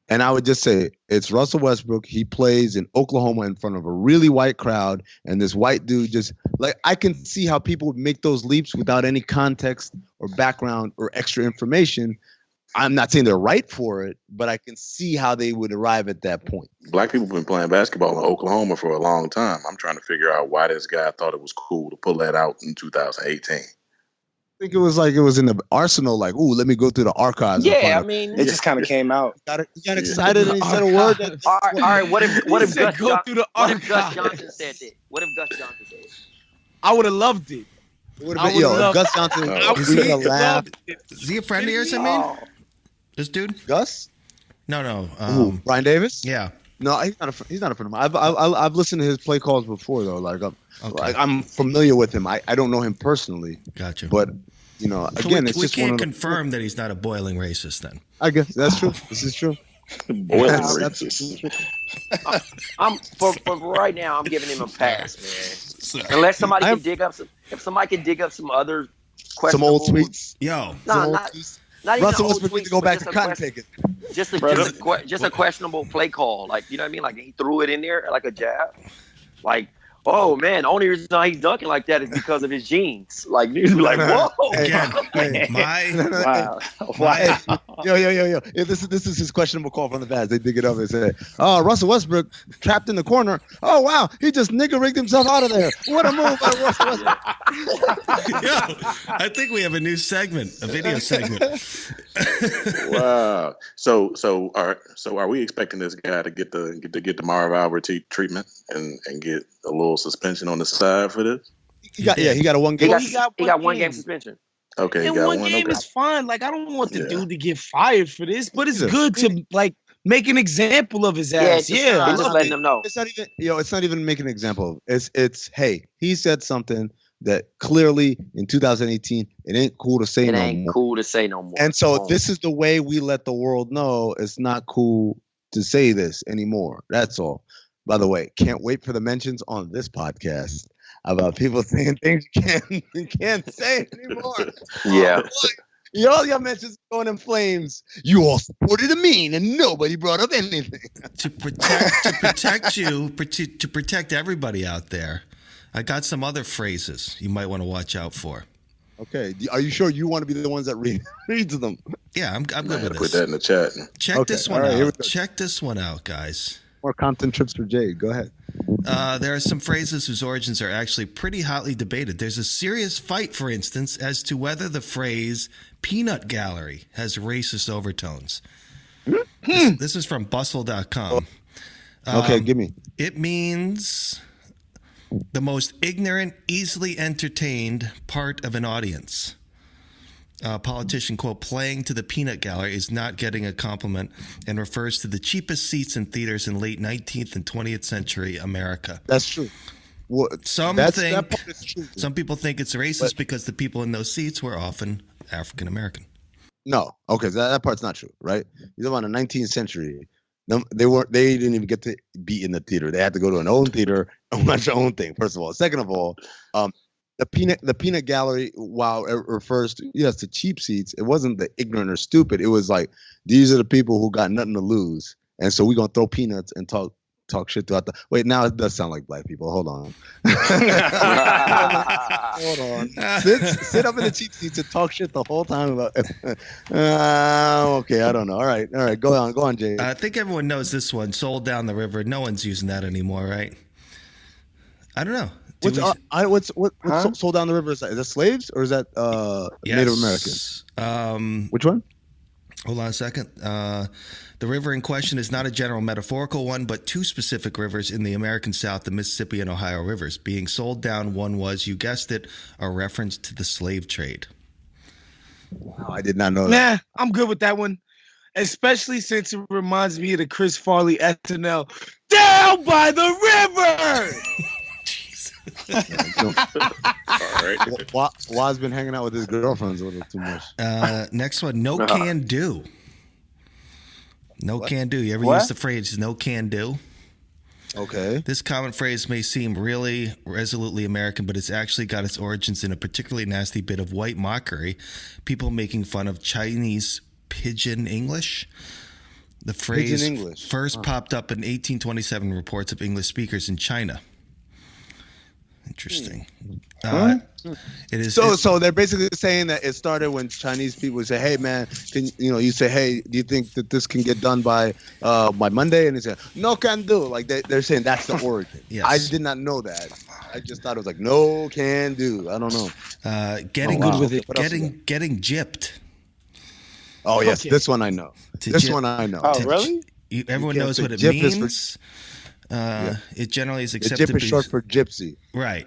and I would just say it's Russell Westbrook. He plays in Oklahoma in front of a really white crowd, and this white dude just like I can see how people would make those leaps without any context or background or extra information. I'm not saying they're right for it, but I can see how they would arrive at that point. Black people have been playing basketball in Oklahoma for a long time. I'm trying to figure out why this guy thought it was cool to pull that out in 2018. I think it was in the arsenal, like, ooh, let me go through the archives. Yeah, I mean, it just kind of came out. He got excited and he said a word. All right. What if Gus Johnson said that? What if Gus Johnson said it? I would have loved it. Gus Johnson, we would have laughed. Is he a friend of yours, Amin? This dude? Gus? No. Brian Davis? Yeah. No, he's not a friend of mine. I've listened to his play calls before though. Like I'm familiar with him. I don't know him personally. Gotcha. But again, it's we just can't confirm that he's not a boiling racist then. I guess that's true. This is true. Boiling racist. For right now, I'm giving him a pass, man. Unless somebody can dig up some other questionable, some old tweets. Not Russell Westbrook needs to go back to cotton picking. Just a questionable play call, like you know what I mean. Like he threw it in there like a jab. Like, oh man, only reason he's dunking like that is because of his jeans. Like he's like, whoa. Wow. Yo. This is his questionable call from the Vaz. They dig it up and say, oh, Russell Westbrook trapped in the corner. Oh wow, he just nigga rigged himself out of there. What a move by Russell Westbrook. I think we have a new segment, a video segment. Wow. So are we expecting this guy to get the Marv Albert treatment and get a little suspension on the side for this? He got a 1 game. He got 1 game suspension. Okay, and 1 game is fine. Like, I don't want the dude to get fired for this, but it's good to like make an example of his ass. I'm just letting them know. It's not even, it's not even making an example. It's hey, he said something that clearly in 2018 it ain't cool to say no more. It ain't cool to say no more. And so this is the way we let the world know it's not cool to say this anymore. That's all. By the way, can't wait for the mentions on this podcast about people saying things you can't say anymore. Yeah. All your mentions going in flames. You all supported Amin and nobody brought up anything. To protect you, to protect everybody out there, I got some other phrases you might want to watch out for. Okay. Are you sure you want to be the ones that reads them? Yeah, I'm good with this. Put that in the chat. Check this one out. Check this one out, guys. More content trips for Jade. Go ahead. There are some phrases whose origins are actually pretty hotly debated. There's a serious fight, for instance, as to whether the phrase peanut gallery has racist overtones. This is from bustle.com. Okay, give me. It means the most ignorant, easily entertained part of an audience. A politician, quote, playing to the peanut gallery is not getting a compliment and refers to the cheapest seats in theaters in late 19th and 20th century America. That's true. Well, some people think it's racist because the people in those seats were often African American. No. Okay, that part's not true, right? You're talking about the 19th century. They didn't even get to be in the theater. They had to go to an own theater and watch their own thing, first of all. Second of all, the peanut gallery, while it refers to to cheap seats, it wasn't the ignorant or stupid. It was like, these are the people who got nothing to lose, and so we're gonna throw peanuts and talk shit throughout the. Wait, now it does sound like black people. Hold on. Hold on. Sit up in the cheap seats and talk shit the whole time about. Okay, I don't know. All right, go on, Jay. I think everyone knows this one. Sold down the river. No one's using that anymore, right? I don't know. What's sold down the river? Is that slaves or is that Native Americans? Which one? Hold on a second. The river in question is not a general metaphorical one, but two specific rivers in the American South, the Mississippi and Ohio rivers. Being sold down, one was, you guessed it, a reference to the slave trade. Wow, I did not know that. Nah, I'm good with that one. Especially since it reminds me of the Chris Farley SNL, Down by the River! All right. Waz been hanging out with his girlfriends a little too much. Next one, no can do. No can do. You ever use the phrase no can do? Okay. This common phrase may seem really resolutely American, but it's actually got its origins in a particularly nasty bit of white mockery. People making fun of Chinese pidgin English. The phrase first popped up in 1827 reports of English speakers in China. Interesting. It is so they're basically saying that it started when Chinese people say, "Hey man, you say, hey, do you think that this can get done by Monday?" And they say, "No can do." Like they're saying that's the origin. Yes. I did not know that. I just thought it was like no can do. I don't know. Getting good with it. Getting gypped. Oh yes, this one I know. One I know. Oh really? Everyone knows what it means. It generally is accepted. Gyp is short for gypsy. Right.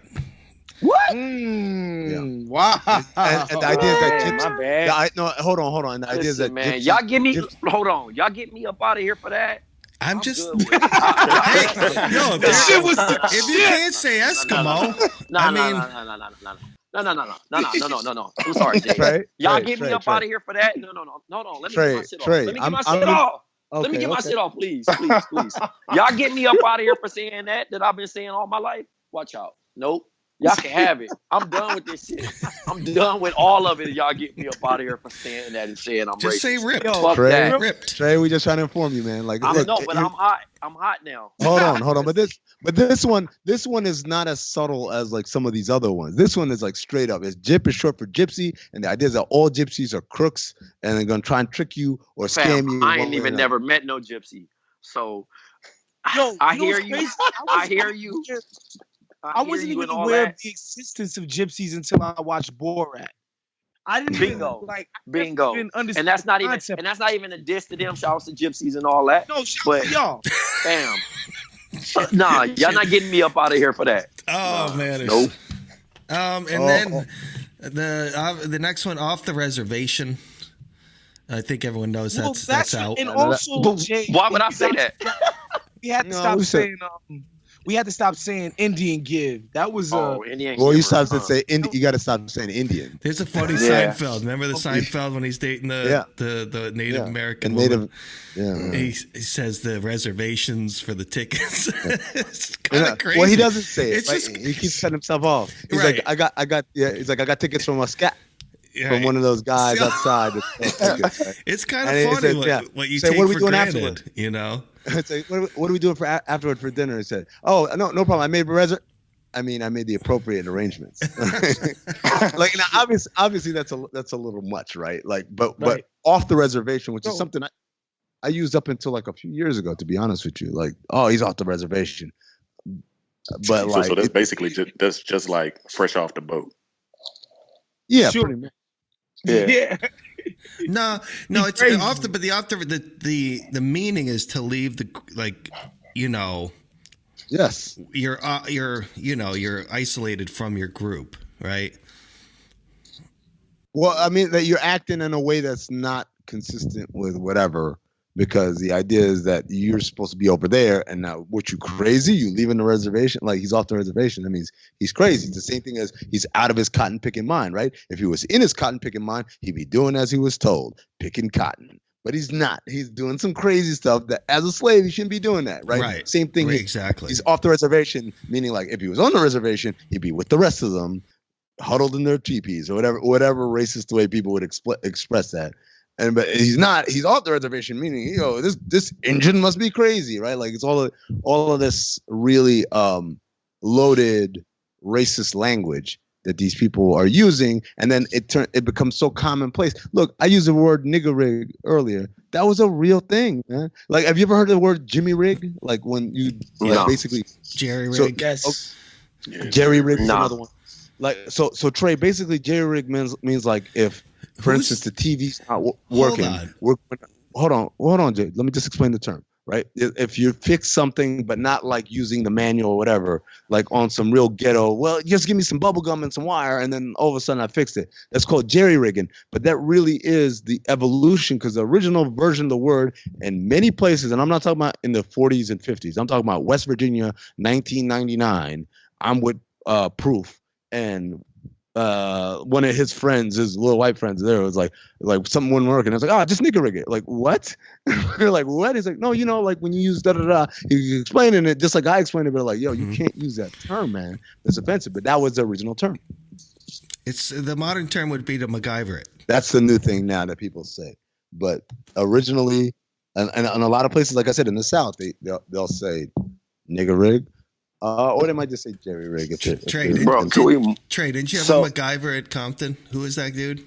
What? Yeah. Wow. And the idea is that gypsy. My bad. Hold on. The idea is that man, gypsy, y'all get me. Hold on. Y'all get me up out of here for that. I'm just. Good with it. If you can't say Eskimo, No. I'm sorry, Jay. Y'all get me up out of here for that. No. Let me get my shit off. Let me get my shit off. Let me get my shit off, please. Y'all get me up out of here for saying that I've been saying all my life. Watch out. Nope. Y'all can have it. I'm done with this shit. I'm done with all of it. Y'all get me up out of here for saying that and saying I'm just racist. Say ripped. Fuck that. Ripped. Trey, we just trying to inform you, man. Like, I'm hot. I'm hot now. Hold on. But this one is not as subtle as like some of these other ones. This one is like straight up. Gyp is short for gypsy, and the idea is that all gypsies are crooks and they're gonna try and trick you or scam you. I ain't even never met no gypsy, so I hear you. I hear you. I wasn't even aware of the existence of gypsies until I watched Borat. I didn't bingo. Even and that's not even a diss to them. Shouts to gypsies and all that. No, shout to y'all. Damn. Nah, y'all not getting me up out of here for that. Oh man. Nope. Then the next one, Off the Reservation. I think everyone knows that's out. And also, Jay, why would I say that? We had to stop saying. We had to stop saying Indian give. That was Indian. Well, you stopped to say Indian. You got to stop saying Indian. There's a funny Seinfeld. Remember the Seinfeld when he's dating the Native American woman? He says the reservations for the tickets. It's kind of crazy. Well, he doesn't say it. He keeps cutting himself off. He's like, I got. He's like, I got tickets from a scat. From one of those guys outside. It's kind of funny what you take for granted, you know. It's like, what are we doing afterward for dinner? He said, "Oh, no problem. I made the appropriate arrangements." Like, now, obviously, that's a little much, right? Like, but off the reservation, which is something I used up until like a few years ago, to be honest with you. Like, oh, he's off the reservation. But so that's basically just like fresh off the boat. Yeah, pretty much. Yeah. No, it's off the meaning is to leave Yes. You're isolated from your group, right? Well, I mean that you're acting in a way that's not consistent with whatever, because the idea is that you're supposed to be over there, and now what, you crazy? You leaving the reservation? Like, he's off the reservation. That means he's crazy. It's the same thing as he's out of his cotton picking mind, right? If he was in his cotton picking mind, he'd be doing as he was told, picking cotton. But he's not. He's doing some crazy stuff that, as a slave, he shouldn't be doing that, right? Right. Same thing. Right, exactly. He's off the reservation, meaning like if he was on the reservation, he'd be with the rest of them, huddled in their teepees or whatever racist way people would express that. But he's not. He's off the reservation, meaning, this engine must be crazy, right? Like, it's all of this really loaded racist language that these people are using, and then it becomes so commonplace. Look, I used the word nigger rig earlier. That was a real thing, man. Like, have you ever heard the word Jimmy rig? Like, when you basically jerry rig. So, yes. Jerry rig is another one. Like, so Trey, basically jerry rig means like if, for instance, the TV's not working. Hold on, Jade. Let me just explain the term, right? If you fix something, but not like using the manual or whatever, like on some real ghetto, well, just give me some bubble gum and some wire, and then all of a sudden I fixed it. That's called jerry-rigging. But that really is the evolution, because the original version of the word in many places, and I'm not talking about in the 40s and 50s, I'm talking about West Virginia, 1999. I'm with Proof, and one of his friends, his little white friends there, was like something wouldn't work, and I was like, just nigger rig it. Like, what? You're like, what? He's like, no, like when you use da-da-da, he's explaining it just like I explained it, but like, yo, you can't use that term, man. It's offensive. But that was the original term. It's the modern term would be to MacGyver it. That's the new thing now that people say. But originally, and a lot of places, like I said, in the South, they'll say nigger rig. Or they might just say jerry rig. Trey, didn't you have a MacGyver at Compton? Who is that dude?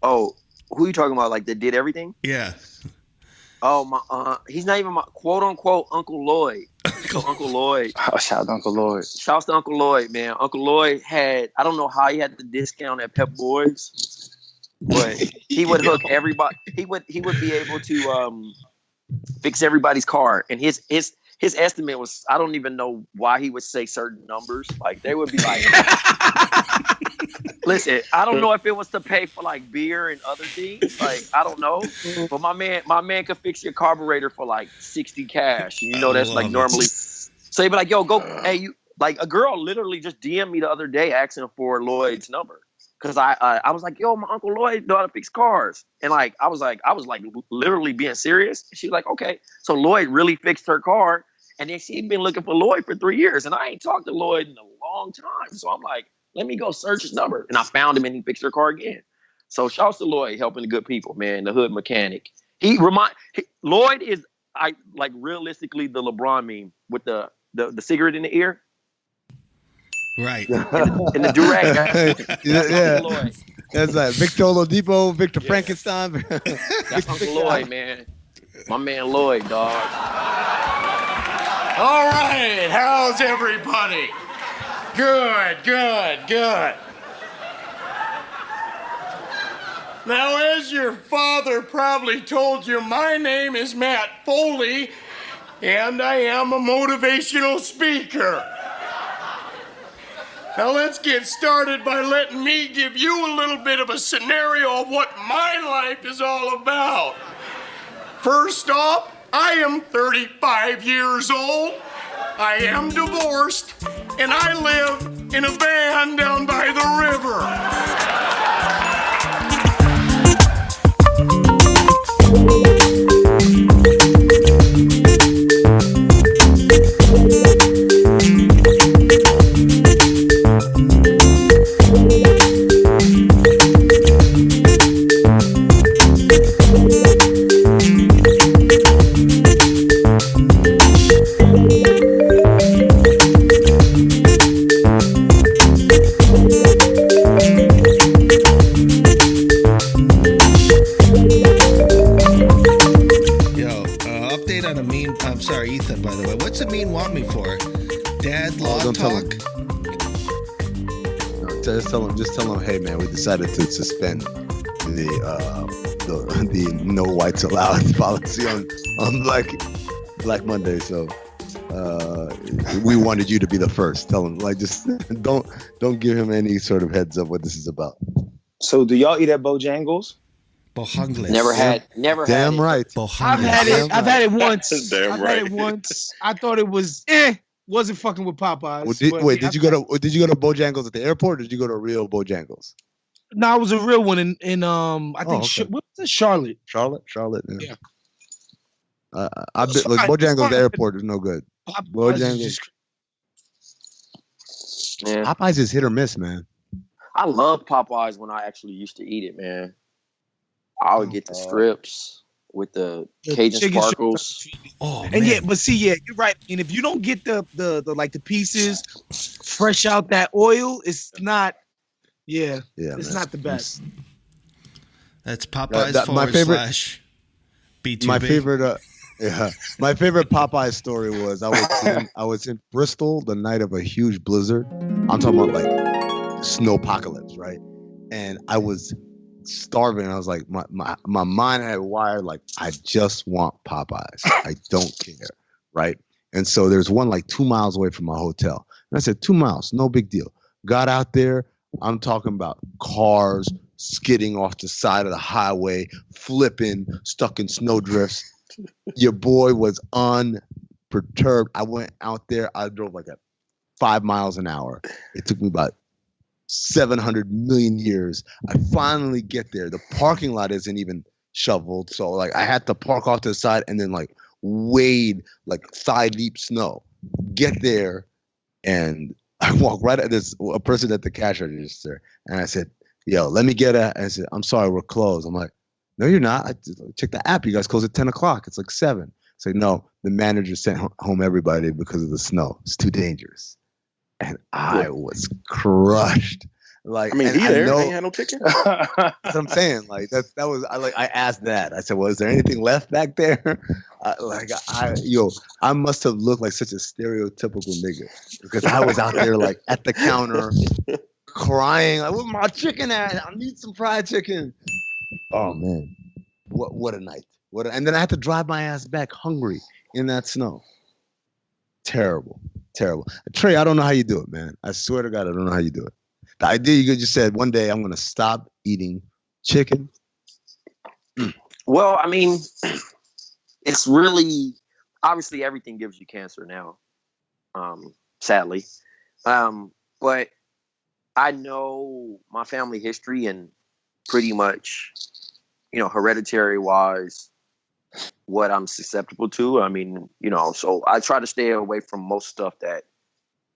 Oh, who are you talking about? Like, that did everything? Yeah. Oh, he's not even my quote unquote Uncle Lloyd. Uncle Lloyd. Oh, shout out to Uncle Lloyd. Shouts to Uncle Lloyd, man. Uncle Lloyd I don't know how he had the discount at Pep Boys, but he would hook everybody. He would be able to fix everybody's car, and his estimate was, I don't even know why he would say certain numbers. Like, they would be like, listen, I don't know if it was to pay for like beer and other things. Like, I don't know. But my man could fix your carburetor for like 60 cash. You know, that's like normally. So he'd be like, yo, go, hey, you, like, a girl literally just DM'd me the other day asking for Lloyd's number. Cause I was like, yo, my Uncle Lloyd know how to fix cars. And like, I was literally being serious. She was like, okay. So Lloyd really fixed her car. And then she'd been looking for Lloyd for 3 years. And I ain't talked to Lloyd in a long time. So I'm like, let me go search his number. And I found him, and he fixed her car again. So shouts to Lloyd, helping the good people, man, the hood mechanic. Lloyd is, realistically the LeBron meme with the cigarette in the ear. Right. And the durag. Yeah. Lloyd. That's like Victor Oladipo, Victor Frankenstein. That's Uncle Lloyd, man. My man Lloyd, dog. All right, how's everybody? Good. Now, as your father probably told you, my name is Matt Foley, and I am a motivational speaker. Now let's get started by letting me give you a little bit of a scenario of what my life is all about. First off, I am 35 years old. I am divorced, and I live in a van down by the river. Ethan, by the way. What's Amin want me for? Dad law talk? No, just tell him, hey man, we decided to suspend the no whites allowed policy on Black Monday. So we wanted you to be the first. Tell him, like, just don't give him any sort of heads up what this is about. So do y'all eat at Bojangles? Bojangles. Never had Damn it. right. I've had it once. I've had it once. I thought it was wasn't fucking with Popeyes. Did you go to Bojangles at the airport, or did you go to real Bojangles? No, it was a real one in I think what was it? Charlotte. Charlotte, yeah. I've been like Bojangles at the airport is no good. Bojangles. Popeyes is hit or miss, man. I love Popeyes when I actually used to eat it, man. I would get the strips with the Cajun sparkles. Oh, and man. You're right. And if you don't get the like the pieces fresh out that oil, it's not. Yeah, it's not the best. That's Popeyes my favorite B2B. My favorite Popeyes story was I was in Bristol the night of a huge blizzard. I'm talking about like snowpocalypse, right? And I was starving. I was like, my mind had wired like, I just want Popeyes. I don't care, right? And so there's one like 2 miles away from my hotel. And I said, 2 miles, no big deal. Got out there. I'm talking about cars skidding off the side of the highway, flipping, stuck in snowdrifts. Your boy was unperturbed. I went out there. I drove like at 5 miles an hour. It took me about 700 million years. I finally get there. The parking lot isn't even shoveled, so like I had to park off to the side and then like wade like thigh deep snow. Get there, and I walk right at a person at the cash register, and I said, "Yo, let me get a." I said, "I'm sorry, we're closed." I'm like, "No, you're not. I check the app. You guys close at 10 o'clock. It's like 7." It's like, "No, the manager sent home everybody because of the snow. It's too dangerous." And I was crushed. Like, I mean, he ain't had no ticket. That's what I'm saying. Like I asked that. I said, "Well, is there anything left back there?" I must have looked like such a stereotypical nigga because I was out there like at the counter crying, like, "Where's my chicken at? I need some fried chicken." Oh man, what a night! And then I had to drive my ass back hungry in that snow. Terrible. Trey, I don't know how you do it, man. I swear to God, I don't know how you do it. The idea you just said, one day I'm going to stop eating chicken. Well, I mean, it's really, obviously everything gives you cancer now, sadly. But I know my family history and pretty much, hereditary wise, what I'm susceptible to. I mean, so I try to stay away from most stuff that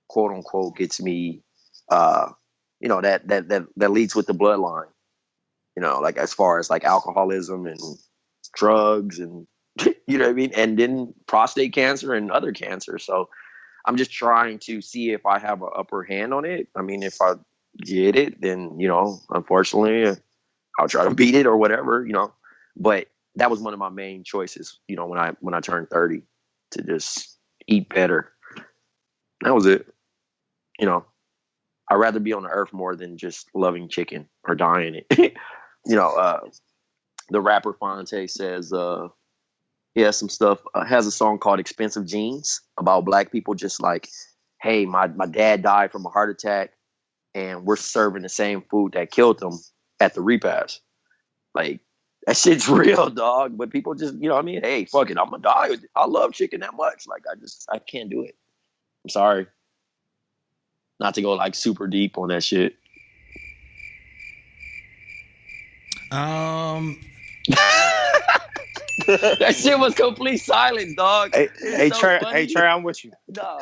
quote unquote gets me, that leads with the bloodline, like as far as like alcoholism and drugs and, you know what I mean? And then prostate cancer and other cancers. So I'm just trying to see if I have an upper hand on it. I mean, if I get it, then, unfortunately I'll try to beat it or whatever, but that was one of my main choices, when I turned 30, to just eat better. That was it. I'd rather be on the earth more than just loving chicken or dying it. The rapper Fonte says he has some stuff, has a song called Expensive Jeans about black people just like, hey, my dad died from a heart attack. and we're serving the same food that killed them at the repast. Like, that shit's real, dog. But people just, you know what I mean? Hey, fuck it, I'm gonna die. I love chicken that much. Like, I can't do it. I'm sorry. Not to go like super deep on that shit. That shit was complete silence, dog. Hey, Trey, I'm with you. No.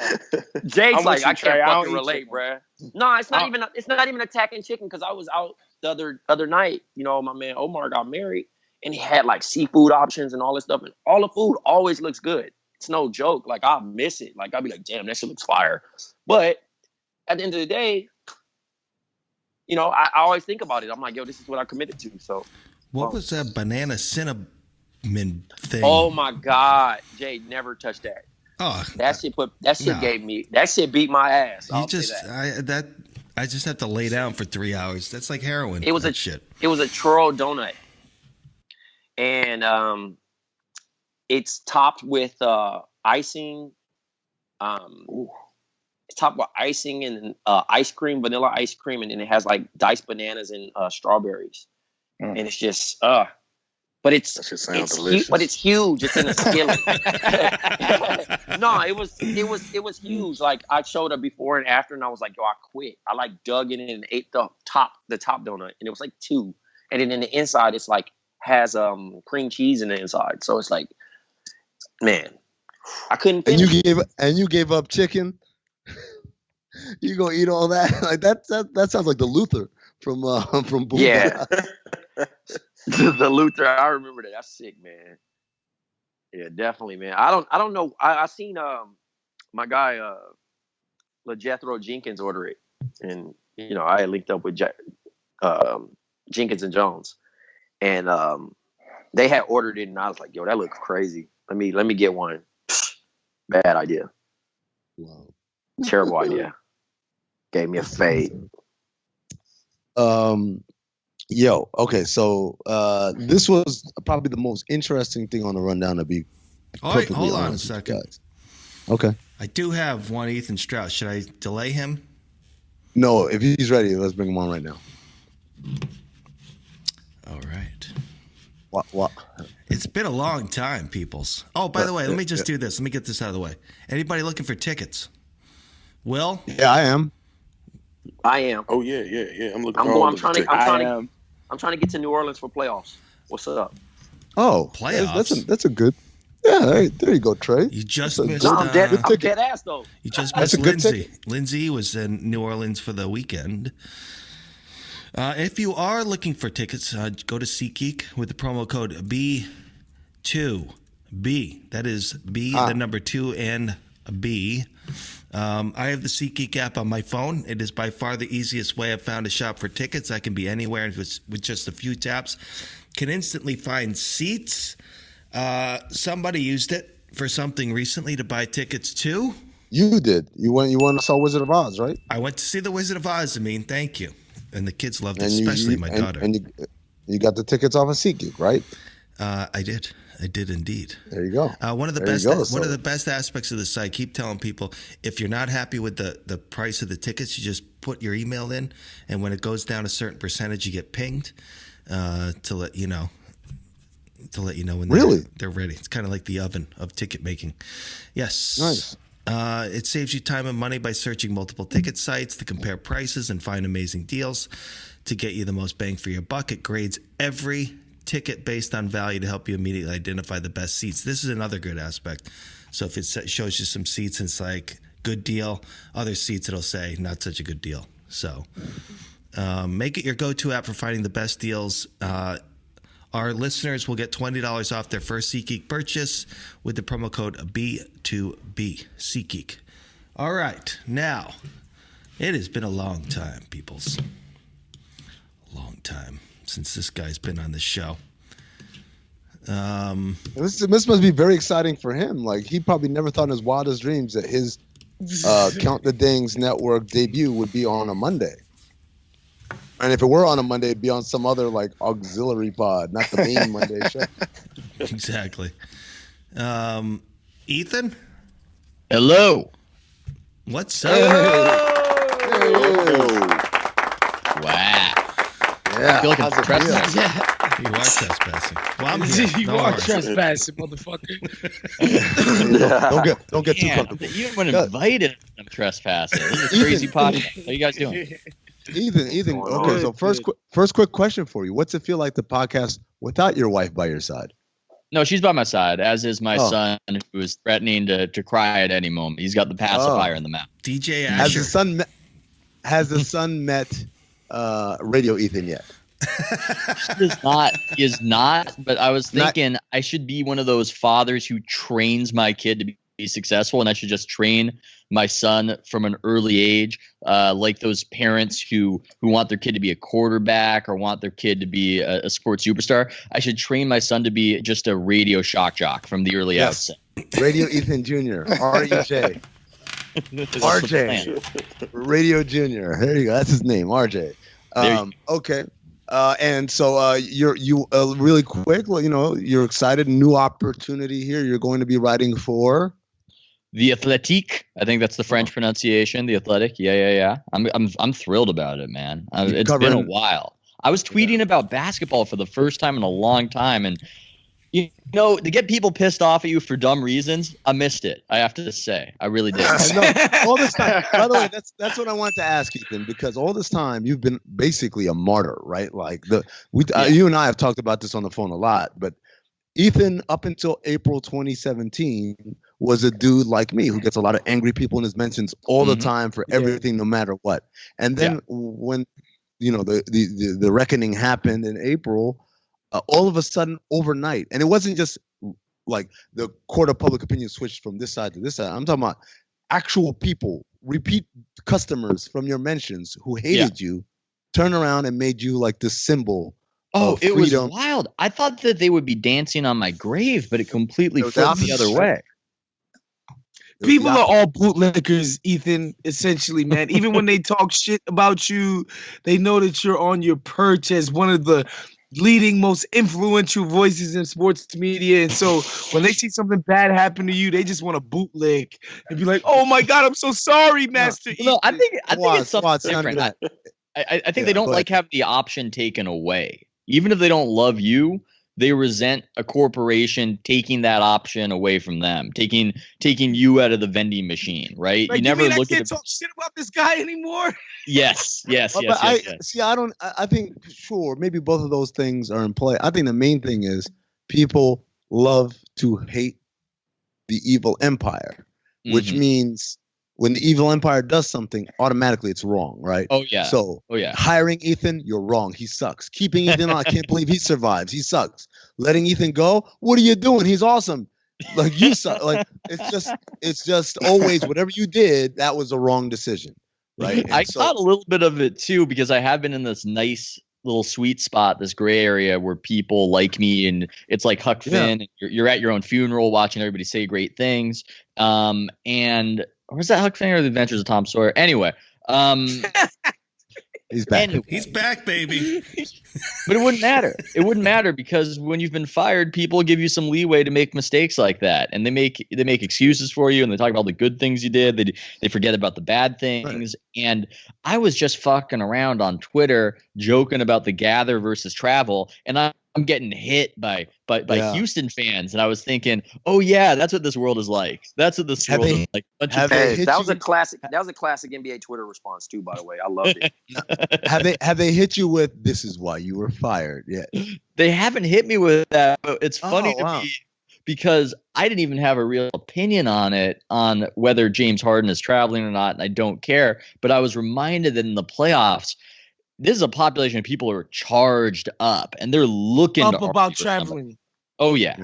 Jade's like, I can't fucking relate, bruh. No, it's not even attacking chicken, because I was out the other night. You know, my man Omar got married, and he had like seafood options and all this stuff, and all the food always looks good. It's no joke. Like, I'll miss it. Like, I'll be like, damn, that shit looks fire. But at the end of the day, you know, I always think about it. I'm like, yo, this is what I committed to. So, what was that banana cinnamon thing? Oh my God, Jade, never touched that. Oh, that shit beat my ass. I just have to lay down for 3 hours. That's like heroin. It was a churro donut, and it's topped with icing. It's topped with icing and ice cream, vanilla ice cream, and then it has like diced bananas and strawberries, and it's just but it's delicious. But it's huge. It's in a skillet. No, it was huge. Like, I showed up before and after, and I was like, yo, I quit. I like dug in and ate the top donut, and it was like 2, and then in the inside it's like has cream cheese in the inside, so it's like, man, I couldn't finish. And you gave up chicken. You gonna eat all that? Like, that sounds like the Luther from Boom. Yeah. The Luther, I remember that. That's sick, man. Yeah, definitely, man. I don't know. I seen my guy LeJethro Jenkins order it, and you know, I had linked up with Jenkins and Jones, and they had ordered it, and I was like, yo, that looks crazy. Let me get one. Bad idea. Wow. Terrible idea. Gave me a fade. Yo, okay, so this was probably the most interesting thing on the rundown, to be perfectly hold on a honest with you second. guys. Okay. I do have one Ethan Strauss. Should I delay him? No, if he's ready, let's bring him on right now. All right. What? It's been a long time, peoples. Oh, by the way, let me just do this. Let me get this out of the way. Anybody looking for tickets? Will? Yeah, I am. Oh yeah. I'm trying to get to New Orleans for playoffs. What's up? Oh, playoffs. That's a good. Yeah, there you go, Trey. You just missed. I'm dead ass though. You just missed Lindsay. Lindsay was in New Orleans for the weekend. If you are looking for tickets, go to SeatGeek with the promo code B2B. That is B, the number 2 and B. I have the SeatGeek app on my phone. It is by far the easiest way I've found to shop for tickets. I can be anywhere with just a few taps. Can instantly find seats. Somebody used it for something recently to buy tickets to. You did. You went and saw Wizard of Oz, right? I went to see the Wizard of Oz. Amin, thank you. And the kids loved it, especially my daughter. And you got the tickets off of SeatGeek, right? I did. I did indeed. There you go. One of the best aspects of the site. Keep telling people, if you're not happy with the price of the tickets, you just put your email in, and when it goes down a certain percentage, you get pinged to let you know. When they're ready. It's kind of like the oven of ticket making. Yes. Nice. It saves you time and money by searching multiple ticket sites to compare prices and find amazing deals to get you the most bang for your buck. It grades every ticket based on value to help you immediately identify the best seats. This is another good aspect. So if it shows you some seats and it's like good deal, other seats it'll say not such a good deal. So make it your go-to app for finding the best deals. Our listeners will get $20 off their first SeatGeek purchase with the promo code B2B SeatGeek. All right, now it has been a long time, peoples. A long time since this guy's been on the show. This must be very exciting for him. Like, he probably never thought in his wildest dreams that his Count the Dings network debut would be on a Monday. And if it were on a Monday, it'd be on some other like auxiliary pod, not the main Monday show. Exactly. Ethan? Hello. What's up? Hey. I feel like I'm trespassing. You are trespassing. Well, I'm here. You are trespassing, motherfucker. Don't get too comfortable. Even when invited, I'm trespassing. This is a crazy podcast. How you guys doing? Ethan. Okay, so first quick question for you. What's it feel like to podcast without your wife by your side? No, she's by my side, as is my son, who is threatening to cry at any moment. He's got the pacifier in the mouth. DJ Asher. Has the son met Radio Ethan yet? He is not. But I was thinking I should be one of those fathers who trains my kid to be successful, and I should just train my son from an early age, like those parents who want their kid to be a quarterback or want their kid to be a sports superstar. I should train my son to be just a radio shock jock from the early outset. Radio Ethan Jr. REJ. RJ. Radio Jr. There you go. That's his name, RJ. Okay. And so you really quick, you're excited. New opportunity here. You're going to be writing for The Athletic. I think that's the French pronunciation. The Athletic. Yeah. I'm thrilled about it, man. It's been a while. I was tweeting about basketball for the first time in a long time, and to get people pissed off at you for dumb reasons, I missed it. I have to say, I really did. All this time. By the way, that's what I wanted to ask Ethan, because all this time you've been basically a martyr, right? Like you and I have talked about this on the phone a lot, but Ethan, up until April 2017, was a dude like me who gets a lot of angry people in his mentions all the time for everything, no matter what. And then when the reckoning happened in April. All of a sudden, overnight, and it wasn't just like the court of public opinion switched from this side to this side. I'm talking about actual people, repeat customers from your mentions who hated you, turn around and made you like this symbol. Oh, it was wild. I thought that they would be dancing on my grave, but it completely flipped the other way. People are all bootlickers, Ethan, essentially, man. Even when they talk shit about you, they know that you're on your perch as one of the leading, most influential voices in sports media. And so when they see something bad happen to you, they just want to bootlick and be like, oh my God, I'm so sorry, Master Ethan. No, I think it's something different. I think they don't like having the option taken away. Even if they don't love you, they resent a corporation taking that option away from them, taking you out of the vending machine, right? Like, you never look at talk shit about this guy anymore. Yes. I think sure, maybe both of those things are in play. I think the main thing is people love to hate the evil empire, which means when the evil empire does something, automatically it's wrong, right? Oh yeah. So hiring Ethan, you're wrong. He sucks. Keeping Ethan on, I can't believe he survives. He sucks. Letting Ethan go, what are you doing? He's awesome. Like you suck. Like it's just always whatever you did, that was a wrong decision, right? And I thought a little bit of it too, because I have been in this nice little sweet spot, this gray area where people like me, and it's like Huck Finn. And you're at your own funeral, watching everybody say great things, and. Or was that Huck Finn or The Adventures of Tom Sawyer? Anyway. He's back. He's back, baby. But it wouldn't matter. It wouldn't matter, because when you've been fired, people give you some leeway to make mistakes like that. And they make excuses for you, and they talk about all the good things you did. They forget about the bad things. Right. And I was just fucking around on Twitter joking about the Gather versus Travel, and I'm getting hit by Houston fans, and I was thinking, oh yeah, that's what this world is like. That's what this world is like. That was a classic. That was a classic NBA Twitter response too, by the way. I loved it. Have they hit you with "This is why you were fired"? Yeah, they haven't hit me with that. But it's funny to me because I didn't even have a real opinion on whether James Harden is traveling or not, and I don't care. But I was reminded that in the playoffs, this is a population of people who are charged up, and they're looking up about traveling. Oh yeah.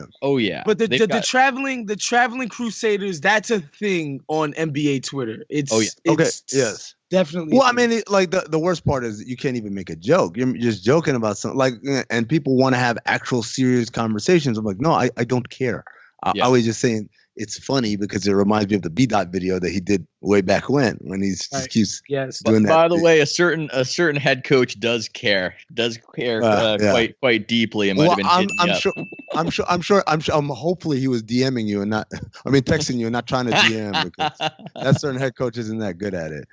But the traveling Crusaders, that's a thing on NBA Twitter. It's yes, definitely. Well, I mean, like the worst part is you can't even make a joke. You're just joking about something, like, and people want to have actual serious conversations. I'm like, no, I don't care. I was just saying it's funny because it reminds me of the B-Dot video that he did way back when he's just keeps doing that. By the way, a certain head coach does care quite deeply, and might have been I'm sure. Hopefully, he was DMing you and not. I mean, texting you and not trying to DM because that certain head coach isn't that good at it.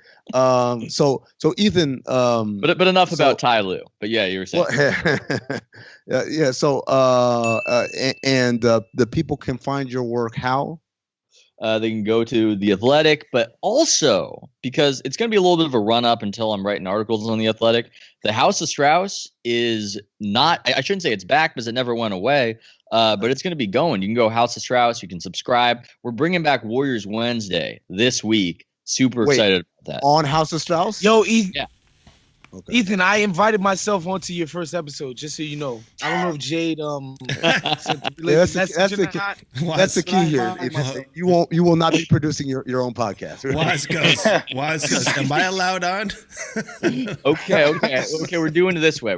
So Ethan. But enough about Ty Lue. But yeah, you were saying. Well, yeah. So the people can find your work how? They can go to The Athletic, but also because it's going to be a little bit of a run up until I'm writing articles on The Athletic. The House of Strauss is not, I shouldn't say it's back because it never went away, but it's going to be going. You can go House of Strauss. You can subscribe. We're bringing back Warriors Wednesday this week. Super excited about that. On House of Strauss? Yo, Ethan. Yeah. Okay. Ethan, I invited myself onto your first episode, just so you know. I don't know if Jade that's the key here. You will not be producing your own podcast. Wise goes. Am I allowed on? Okay. We're doing it this way.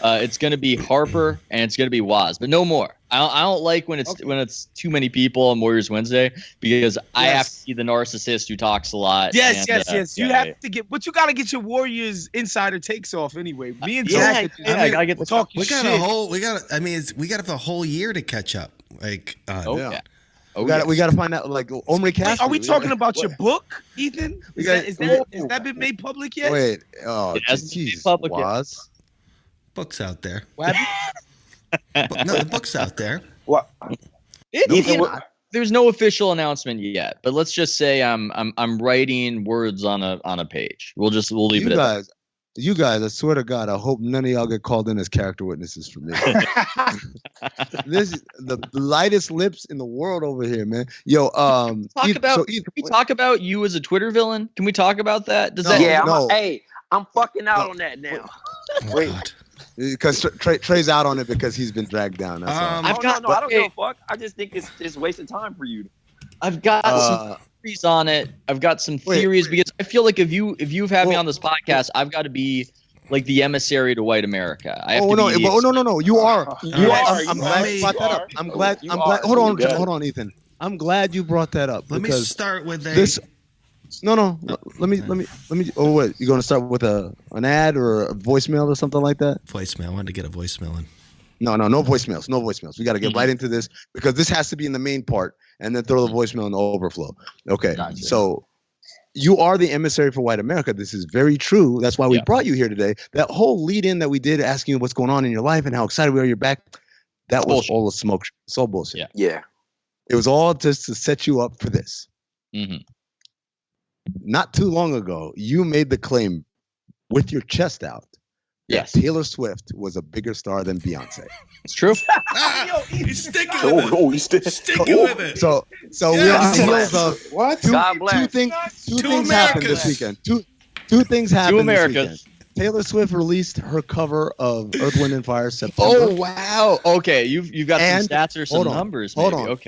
It's going to be Harper and it's going to be Waz, but no more. I don't like when it's too many people on Warriors Wednesday because I have to be the narcissist who talks a lot. Yes. You have to get, but you got to get your Warriors insider takes off anyway. Me and Jack, I gotta get the talk. We got the whole year to catch up. Like, we got to find out. Like, Omri Cassidy. Are we talking about your book, Ethan? Has that been made public yet? Wait, geez, public Waz. Books out there. What? No, the book's out there. What? There's no official announcement yet, but let's just say I'm writing words on a page. We'll leave it at that. You guys, I swear to God, I hope none of y'all get called in as character witnesses for me. This is the lightest lips in the world over here, man. Yo, can we talk about you as a Twitter villain? Can we talk about that? I'm fucking out on that now. Wait. Because Trey's out on it because he's been dragged down. That's all. I don't give a fuck. I just think it's wasting time for you. I've got some theories on it. I've got some theories because I feel like if you've had me on this podcast, I've got to be like the emissary to white America. No. You are. I'm glad you brought that up. I'm glad. Hold on, Ethan. I'm glad you brought that up. Let me start with this. No. Let me. Oh, wait. You going to start with an ad or a voicemail or something like that? Voicemail. I wanted to get a voicemail in. No voicemails. No voicemails. We got to get right into this because this has to be in the main part and then throw the voicemail in the overflow. Okay. Gotcha. So you are the emissary for white America. This is very true. That's why we brought you here today. That whole lead in that we did asking you what's going on in your life and how excited we are you're back. That was all a smoke. It's all bullshit. Yeah. It was all just to set you up for this. Mm-hmm. Not too long ago, you made the claim with your chest out that Taylor Swift was a bigger star than Beyonce. It's true. He's sticking with it. Sticking with it. So we're on the heels of what? Two things happened this weekend. Two things happened this weekend. Taylor Swift released her cover of Earth, Wind, and Fire September. Oh wow! Okay, you've got some stats or some numbers. Hold on.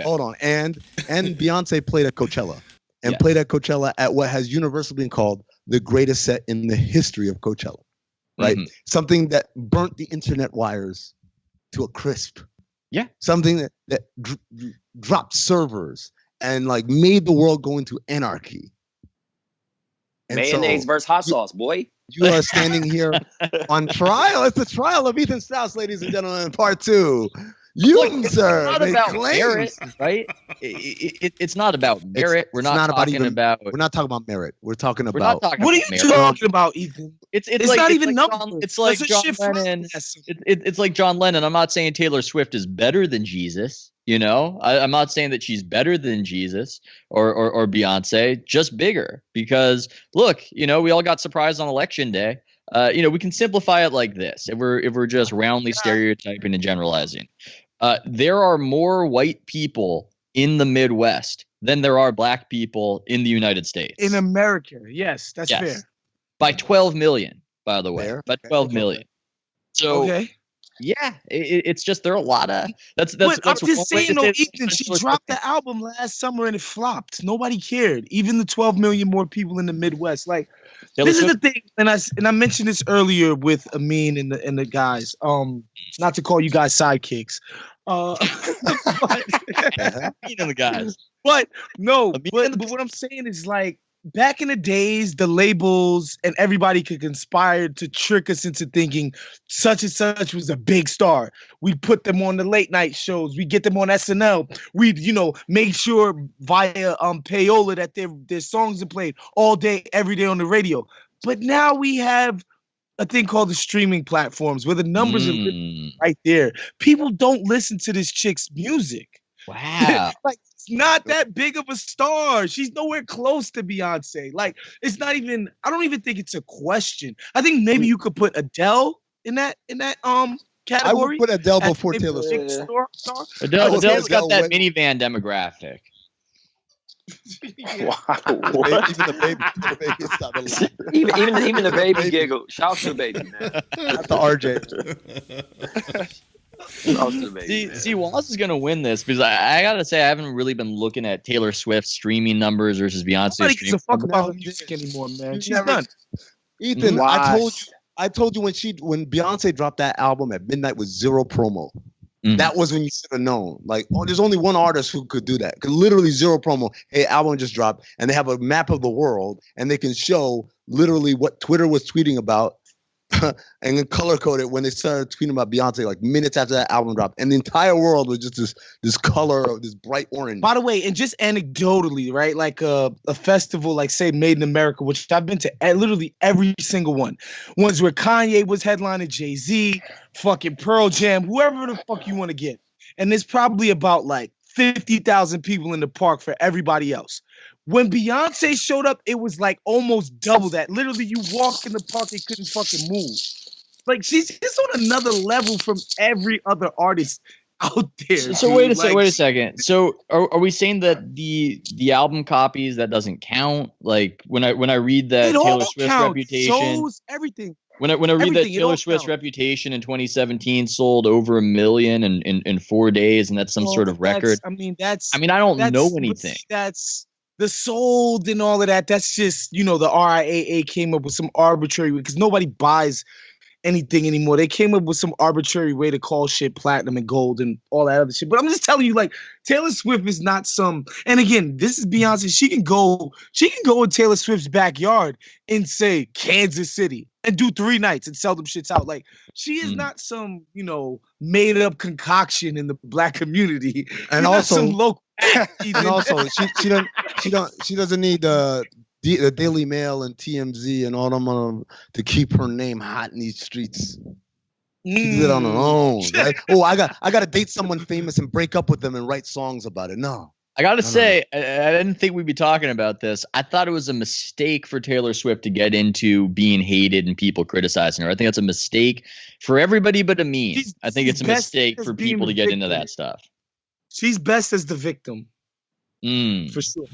And Beyonce played at Coachella. And played at Coachella at what has universally been called the greatest set in the history of Coachella, right? Mm-hmm. Something that burnt the internet wires to a crisp. Yeah. Something that dropped servers and like made the world go into anarchy. And mayonnaise versus hot sauce, boy. You are standing here on trial. It's the trial of Ethan Strauss, ladies and gentlemen, part 2. Sir, it's not about merit, right? It's not about merit. We're not talking about merit. We're talking about. What are you talking about, Ethan? It's like, not even numbers. It's like John Lennon. It's like John Lennon. I'm not saying Taylor Swift is better than Jesus. You know, I'm not saying that she's better than Jesus or Beyonce, just bigger. Because look, you know, we all got surprised on election day. We can simplify it like this: if we're just roundly stereotyping and generalizing. There are more white people in the Midwest than there are black people in the United States. In America, yes, that's fair. By 12 million, by the way. By 12 million. So, yeah, it's just there are a lot of that's I'm just saying, Ethan, she dropped the album last summer and it flopped. Nobody cared. Even the 12 million more people in the Midwest. Like, this is the thing, and I mentioned this earlier with Amin and the guys. Not to call you guys sidekicks, But, Amin the guys. But what I'm saying is like back in the days, the labels and everybody could conspire to trick us into thinking such and such was a big star. We put them on the late night shows. We get them on SNL. We, make sure via payola that their songs are played all day, every day on the radio. But now we have a thing called the streaming platforms where the numbers are right there. People don't listen to this chick's music. Wow. Like, it's not that big of a star. She's nowhere close to Beyonce. Like, it's not even, I don't even think it's a question. I think maybe you could put Adele in that category. I would put Adele before Taylor Swift. Adele's got that minivan demographic. Wow. What? Even the baby. Even the baby giggle. Shout out to the baby, man. Not the RJ. See, Waz is gonna win this because I gotta say I haven't really been looking at Taylor Swift's streaming numbers versus Beyonce's. Nobody gives a fuck about her music anymore, man. She's done. Ethan, I told you when Beyonce dropped that album at midnight with zero promo. Mm-hmm. That was when you should have known. Like, there's only one artist who could do that. Literally zero promo. Hey, album just dropped, and they have a map of the world, and they can show literally what Twitter was tweeting about, and then color code it when they started tweeting about Beyonce, like minutes after that album dropped, and the entire world was just this color of this bright orange. By the way, and just anecdotally, right? Like a festival, like say Made in America, which I've been to literally every single one. Ones where Kanye was headlining, Jay-Z, fucking Pearl Jam, whoever the fuck you want to get. And there's probably about like 50,000 people in the park for everybody else. When Beyonce showed up, it was like almost double that. Literally, you walked in the park and couldn't fucking move. Like, she's just on another level from every other artist out there. So wait a second. So are we saying that the album copies, that doesn't count? Like when I read that Taylor Swift's Reputation, shows everything. When I read that Taylor Swift's Reputation in 2017 sold over 1 million in 4 days, and that's some sort of record. I don't know anything. That's the sold and all of that. That's just, the RIAA came up with some arbitrary, because nobody buys anything anymore. They came up with some arbitrary way to call shit platinum and gold and all that other shit. But I'm just telling you, like, Taylor Swift is not some, and again, this is Beyonce. She can go in Taylor Swift's backyard and say Kansas City and do 3 nights and sell them shits out. Like, she is not some, made up concoction in the black community. And also some local and also she doesn't need the Daily Mail and TMZ and all them to keep her name hot in these streets. She did it on her own. Right? Oh, I got to date someone famous and break up with them and write songs about it. No. I got to say, I didn't think we'd be talking about this. I thought it was a mistake for Taylor Swift to get into being hated and people criticizing her. I think that's a mistake for everybody but Amin. I think it's a mistake for people to get into that stuff. She's best as the victim. For sure.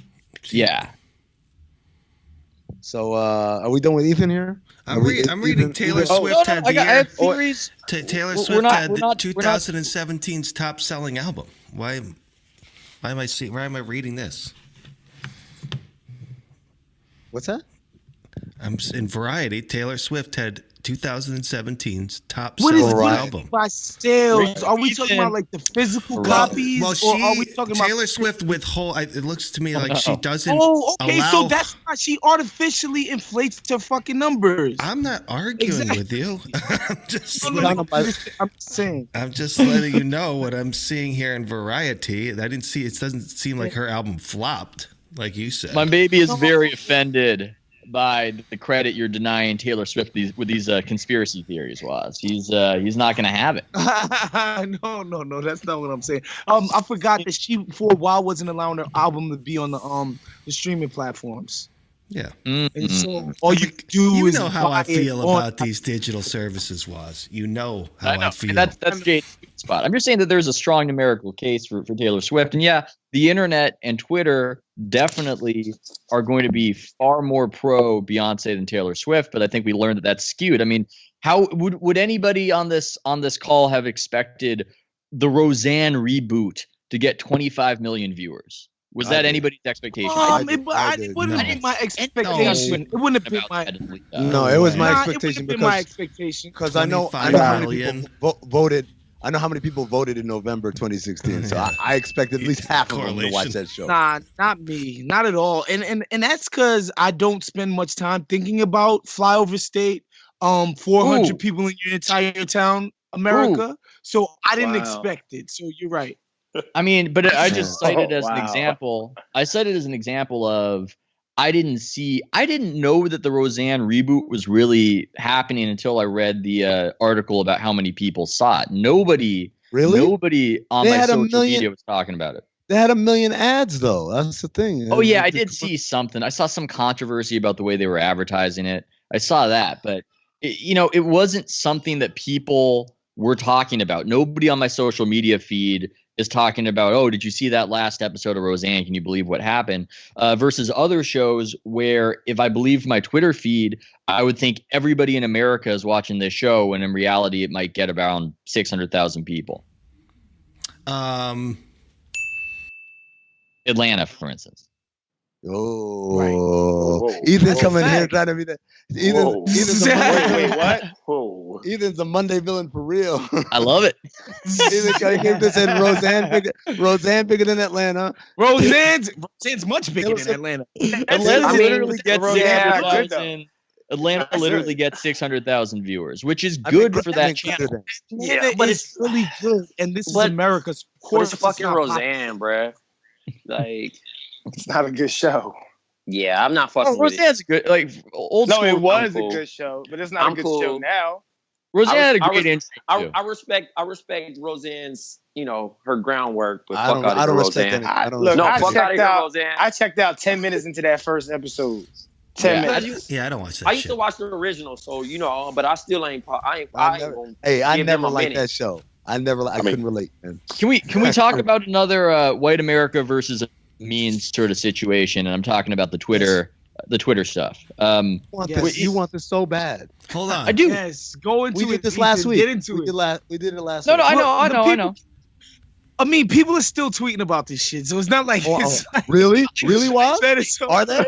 Yeah. So are we done with Ethan here? I'm reading Taylor Swift had the year. I have theories. Taylor Swift had 2017's top selling album. Why am I reading this? What's that? I'm in Variety. Taylor Swift had 2017's top selling album. By sales, are we talking about like the physical copies? Or are we talking Taylor about Swift it looks to me like she doesn't. Oh, okay. So that's why she artificially inflates her fucking numbers. I'm not arguing with you. I'm saying. I'm just letting you know what I'm seeing here in Variety. It doesn't seem like her album flopped, like you said. My baby is very offended by the credit you're denying Taylor Swift with these conspiracy theories. He's not going to have it. No, that's not what I'm saying. I forgot that she for a while wasn't allowing her album to be on the streaming platforms. Yeah. And so all you do is know how I feel about these digital services. You know how I feel. And that's Jade's spot. I'm just saying that there's a strong numerical case for Taylor Swift, and yeah, the internet and Twitter definitely are going to be far more pro Beyonce than Taylor Swift. But I think we learned that that's skewed. I mean, how would anybody on this call have expected the Roseanne reboot to get 25 million viewers? Was that anybody's expectation? It wouldn't have been my expectation. It wouldn't have been my. No, it was my expectation because I know how many people voted I know how many people voted in November 2016, so I expect at least half of them to watch that show. Nah, not me, not at all. And that's because I don't spend much time thinking about flyover state. 400 people in your entire town, America. So I didn't expect it. So you're right. I mean, but I just cited as an example. I cited as an example of I didn't know that the Roseanne reboot was really happening until I read the article about how many people saw it. Nobody on my social media was talking about it. They had 1 million ads, though. That's the thing. Oh, yeah, I did see something. I saw some controversy about the way they were advertising it. I saw that, but it wasn't something that people were talking about. Nobody on my social media feed is talking about, oh, did you see that last episode of Roseanne? Can you believe what happened? Versus other shows where if I believed my Twitter feed, I would think everybody in America is watching this show, when in reality it might get around 600,000 people. Atlanta, for instance. Oh, right. Ethan coming here trying to be that. Ethan's a Monday, what? Whoa. Ethan's a Monday villain for real. I love it. Ethan came to say Roseanne bigger than Atlanta. Roseanne's much bigger than Atlanta. Atlanta literally gets 600,000. Atlanta literally gets 600,000 viewers, which is good for that channel. Yeah, but it's really good, and this is America's. Of course, it's fucking Roseanne, bruh. Like. It's not a good show. Yeah, I'm not fucking with Roseanne's good. Like old school. No, it was a good show, but it's not a good show now. Roseanne had a great instinct. I respect Roseanne's, her groundwork. But I don't Roseanne. I checked out 10 minutes into that first episode. 10 minutes. I don't watch that. I used to watch the original, so but I still ain't. I never liked that show. I couldn't relate, man. Can we talk about another white America versus Amin sort of situation? And I'm talking about the Twitter stuff. You want this so bad. Hold on. I do. Yes, go into it. We did this last week. Get into it. We did it last week. No, I know. I mean, people are still tweeting about this shit, so it's not like it's like, really wild. Are they?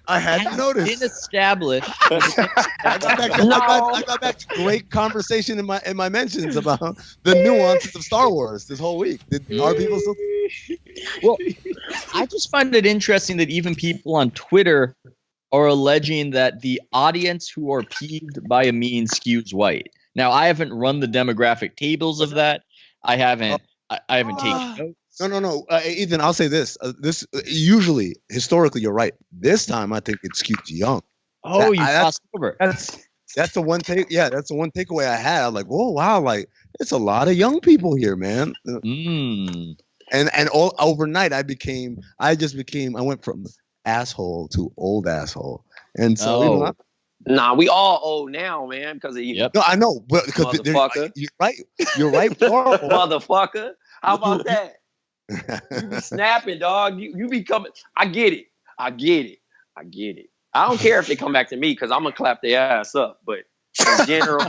I hadn't noticed. Didn't establish. I got back to great conversation in my mentions about the nuances of Star Wars this whole week. Are people still? Well, I just find it interesting that even people on Twitter are alleging that the audience who are peeved by Amin skews white. Now, I haven't run the demographic tables of that. I haven't taken notes. No. Ethan, I'll say this. Usually, historically, you're right. This time, I think it skews young. Oh, you crossed over. That's the one take. Yeah, that's the one takeaway I had. I'm like, whoa, wow, like it's a lot of young people here, man. And all overnight, I went from asshole to old asshole, and so. Nah, we all old now, man, because of you. Yep. No, I know, but because you're right. You're right, motherfucker. How about that? You be snapping, dog. You be coming. I get it. I don't care if they come back to me because I'm gonna clap their ass up. But in general,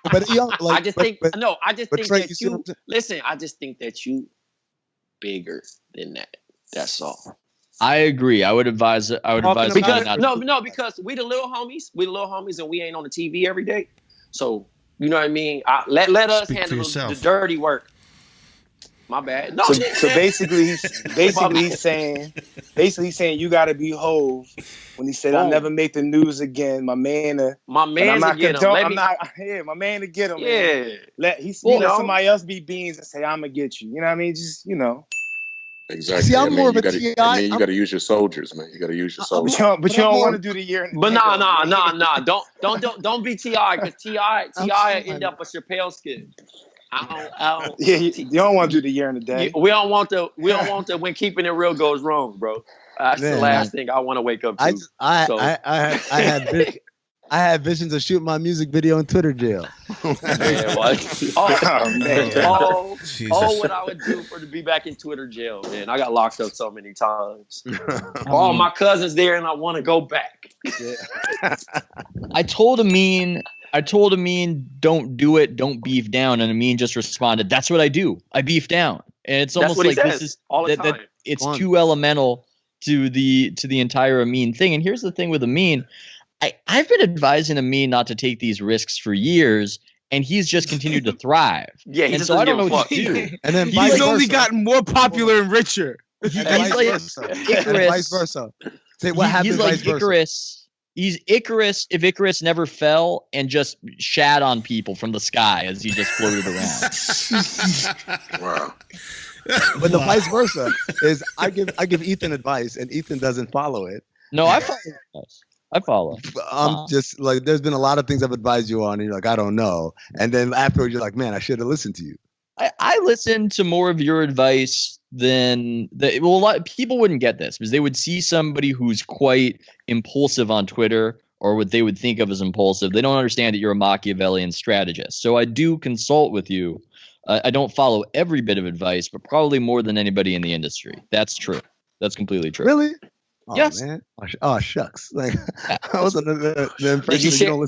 I just think that you listen. I just think that you bigger than that. That's all. I agree. I would advise because because we the little homies, and we ain't on the TV every day. So you know what I mean. Let us handle the dirty work. My bad. No. So basically, he's saying you got to be Hove when he said, "I'll never make the news again." My man to get him. My man to get him. Yeah. Let somebody else be beans and say, "I'm gonna get you." You know what I mean? Just Exactly. See, I'm more of a TI. You got to use your soldiers, man. You got to use your soldiers. But you don't want to do the year. But nah. Don't be T.I. because T.I. end up a Chappelle skit. I don't. Yeah, you don't want to do the year in the day. We don't want to when keeping it real goes wrong, bro. That's the last thing I want to wake up to. I had visions of shooting my music video in Twitter jail. Man, what? What I would do to be back in Twitter jail, man. I got locked up so many times. All my cousins there, and I want to go back. Yeah. I told Amin, don't do it, don't beef down, and Amin just responded, "That's what I do. I beef down." And it's almost like this is all the time. That it's too elemental to the entire Amin thing. And here's the thing with Amin. I've been advising Amin not to take these risks for years, and he's just continued to thrive. Yeah, he and just so I doesn't don't know give a what to fuck. do. And then He's only gotten more popular and richer. He's vice like versa. Icarus. And vice versa. Say what happened. He's like vice versa. Icarus. He's Icarus if Icarus never fell and just shat on people from the sky as he just floated around. Wow. But the vice versa is I give Ethan advice and Ethan doesn't follow it. No, I follow. I'm just like, there's been a lot of things I've advised you on, and you're like, I don't know. And then afterwards, you're like, man, I should have listened to you. I listen to more of your advice than people wouldn't get this because they would see somebody who's quite impulsive on Twitter or what they would think of as impulsive. They don't understand that you're a Machiavellian strategist. So I do consult with you. I don't follow every bit of advice, but probably more than anybody in the industry. That's true. That's completely true. Really? Oh, yes. Man. Oh, shucks. Like, I was under the impression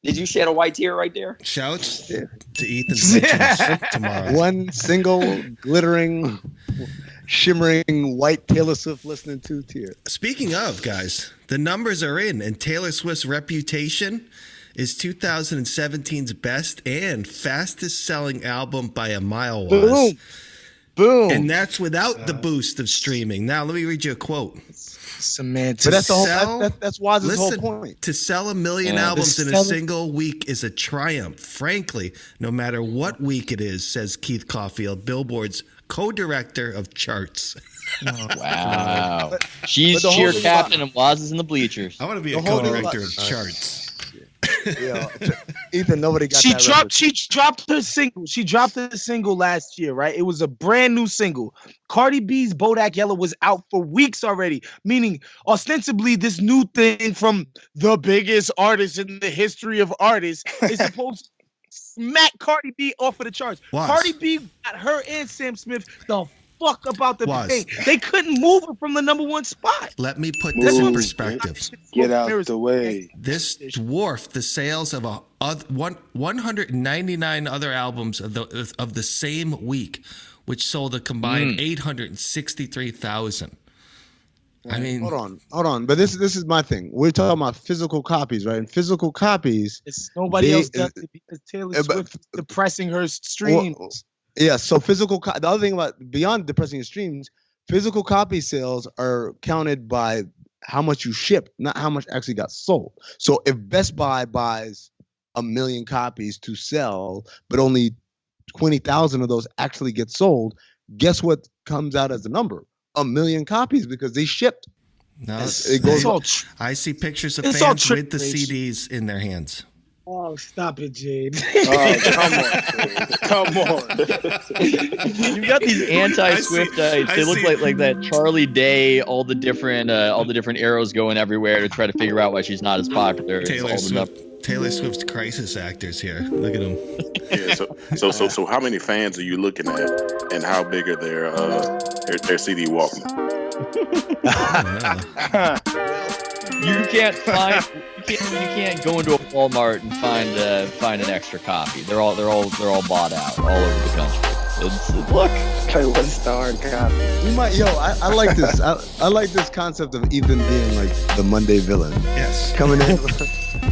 Did you shed a white tear right there? Shouts to Ethan's mentions tomorrow. One single glittering, shimmering white Taylor Swift listening to tear. Speaking of, guys, the numbers are in, and Taylor Swift's Reputation is 2017's best and fastest selling album by a mile. Boom. And that's without the boost of streaming. Now, let me read you a quote. Semantics. But that's the whole. That's Waz's whole point. To sell 1 million albums in a single week is a triumph. Frankly, no matter what week it is, says Keith Caulfield, Billboard's co-director of charts. Wow. She's cheer captain and Waz is in the bleachers. I want to be a co-director of charts. Yeah, Ethan, nobody got She that. dropped her single. She dropped her single last year, right? It was a brand new single. Cardi B's Bodak Yellow was out for weeks already, meaning ostensibly this new thing from the biggest artist in the history of artists is supposed to smack Cardi B off of the charts. Was. Cardi B got her and Sam Smith the fuck about the Was. thing. They couldn't move her from the #1 spot. Let me put this in perspective. Get out the way. This dwarfed the sales of 199 other albums of the same week, which sold a combined 863,000. I mean, hold on. But this is my thing. We're talking about physical copies, right? And physical copies, nobody else does it because Taylor Swift is depressing her streams. Yeah, so the other thing about beyond depressing your streams, physical copy sales are counted by how much you ship, not how much actually got sold. So if Best Buy buys 1 million copies to sell, but only 20,000 of those actually get sold, guess what comes out as the number? 1 million copies because they shipped. No, it goes. I see pictures of fans with the CDs in their hands. Oh, stop it, Jade. Come on. You got these anti-Swiftites. They look like that Charlie Day, all the different arrows going everywhere to try to figure out why she's not as popular. Taylor Swift's crisis actors here. Look at them. Yeah. So how many fans are you looking at, and how big are their CD Walkman? You can't go into a Walmart and find an extra copy. They're all bought out all over the country. Look. Okay, what's the hard copy? You might, I like this. I like this concept of Ethan being like the Monday villain. Yes. Coming in,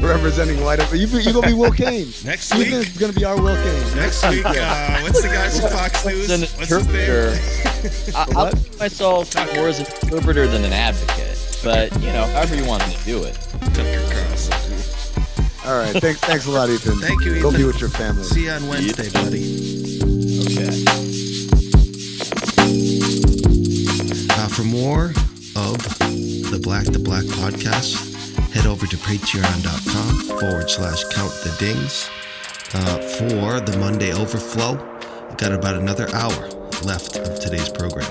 representing white. You gonna be Will Kane. Next week. Ethan's gonna be our Will Kane. Next week. What's the guy from Fox News? What's his name? I'll put myself more as an interpreter than an advocate. But, however you want me to do it. Tucker Carlson. All right. Thanks a lot, Ethan. Thank you, Ethan. Go be with your family. See you on Wednesday, buddy. Okay. For more of the Black to Black podcast, head over to patreon.com/countthedings. For the Monday Overflow, we've got about another hour left of today's program.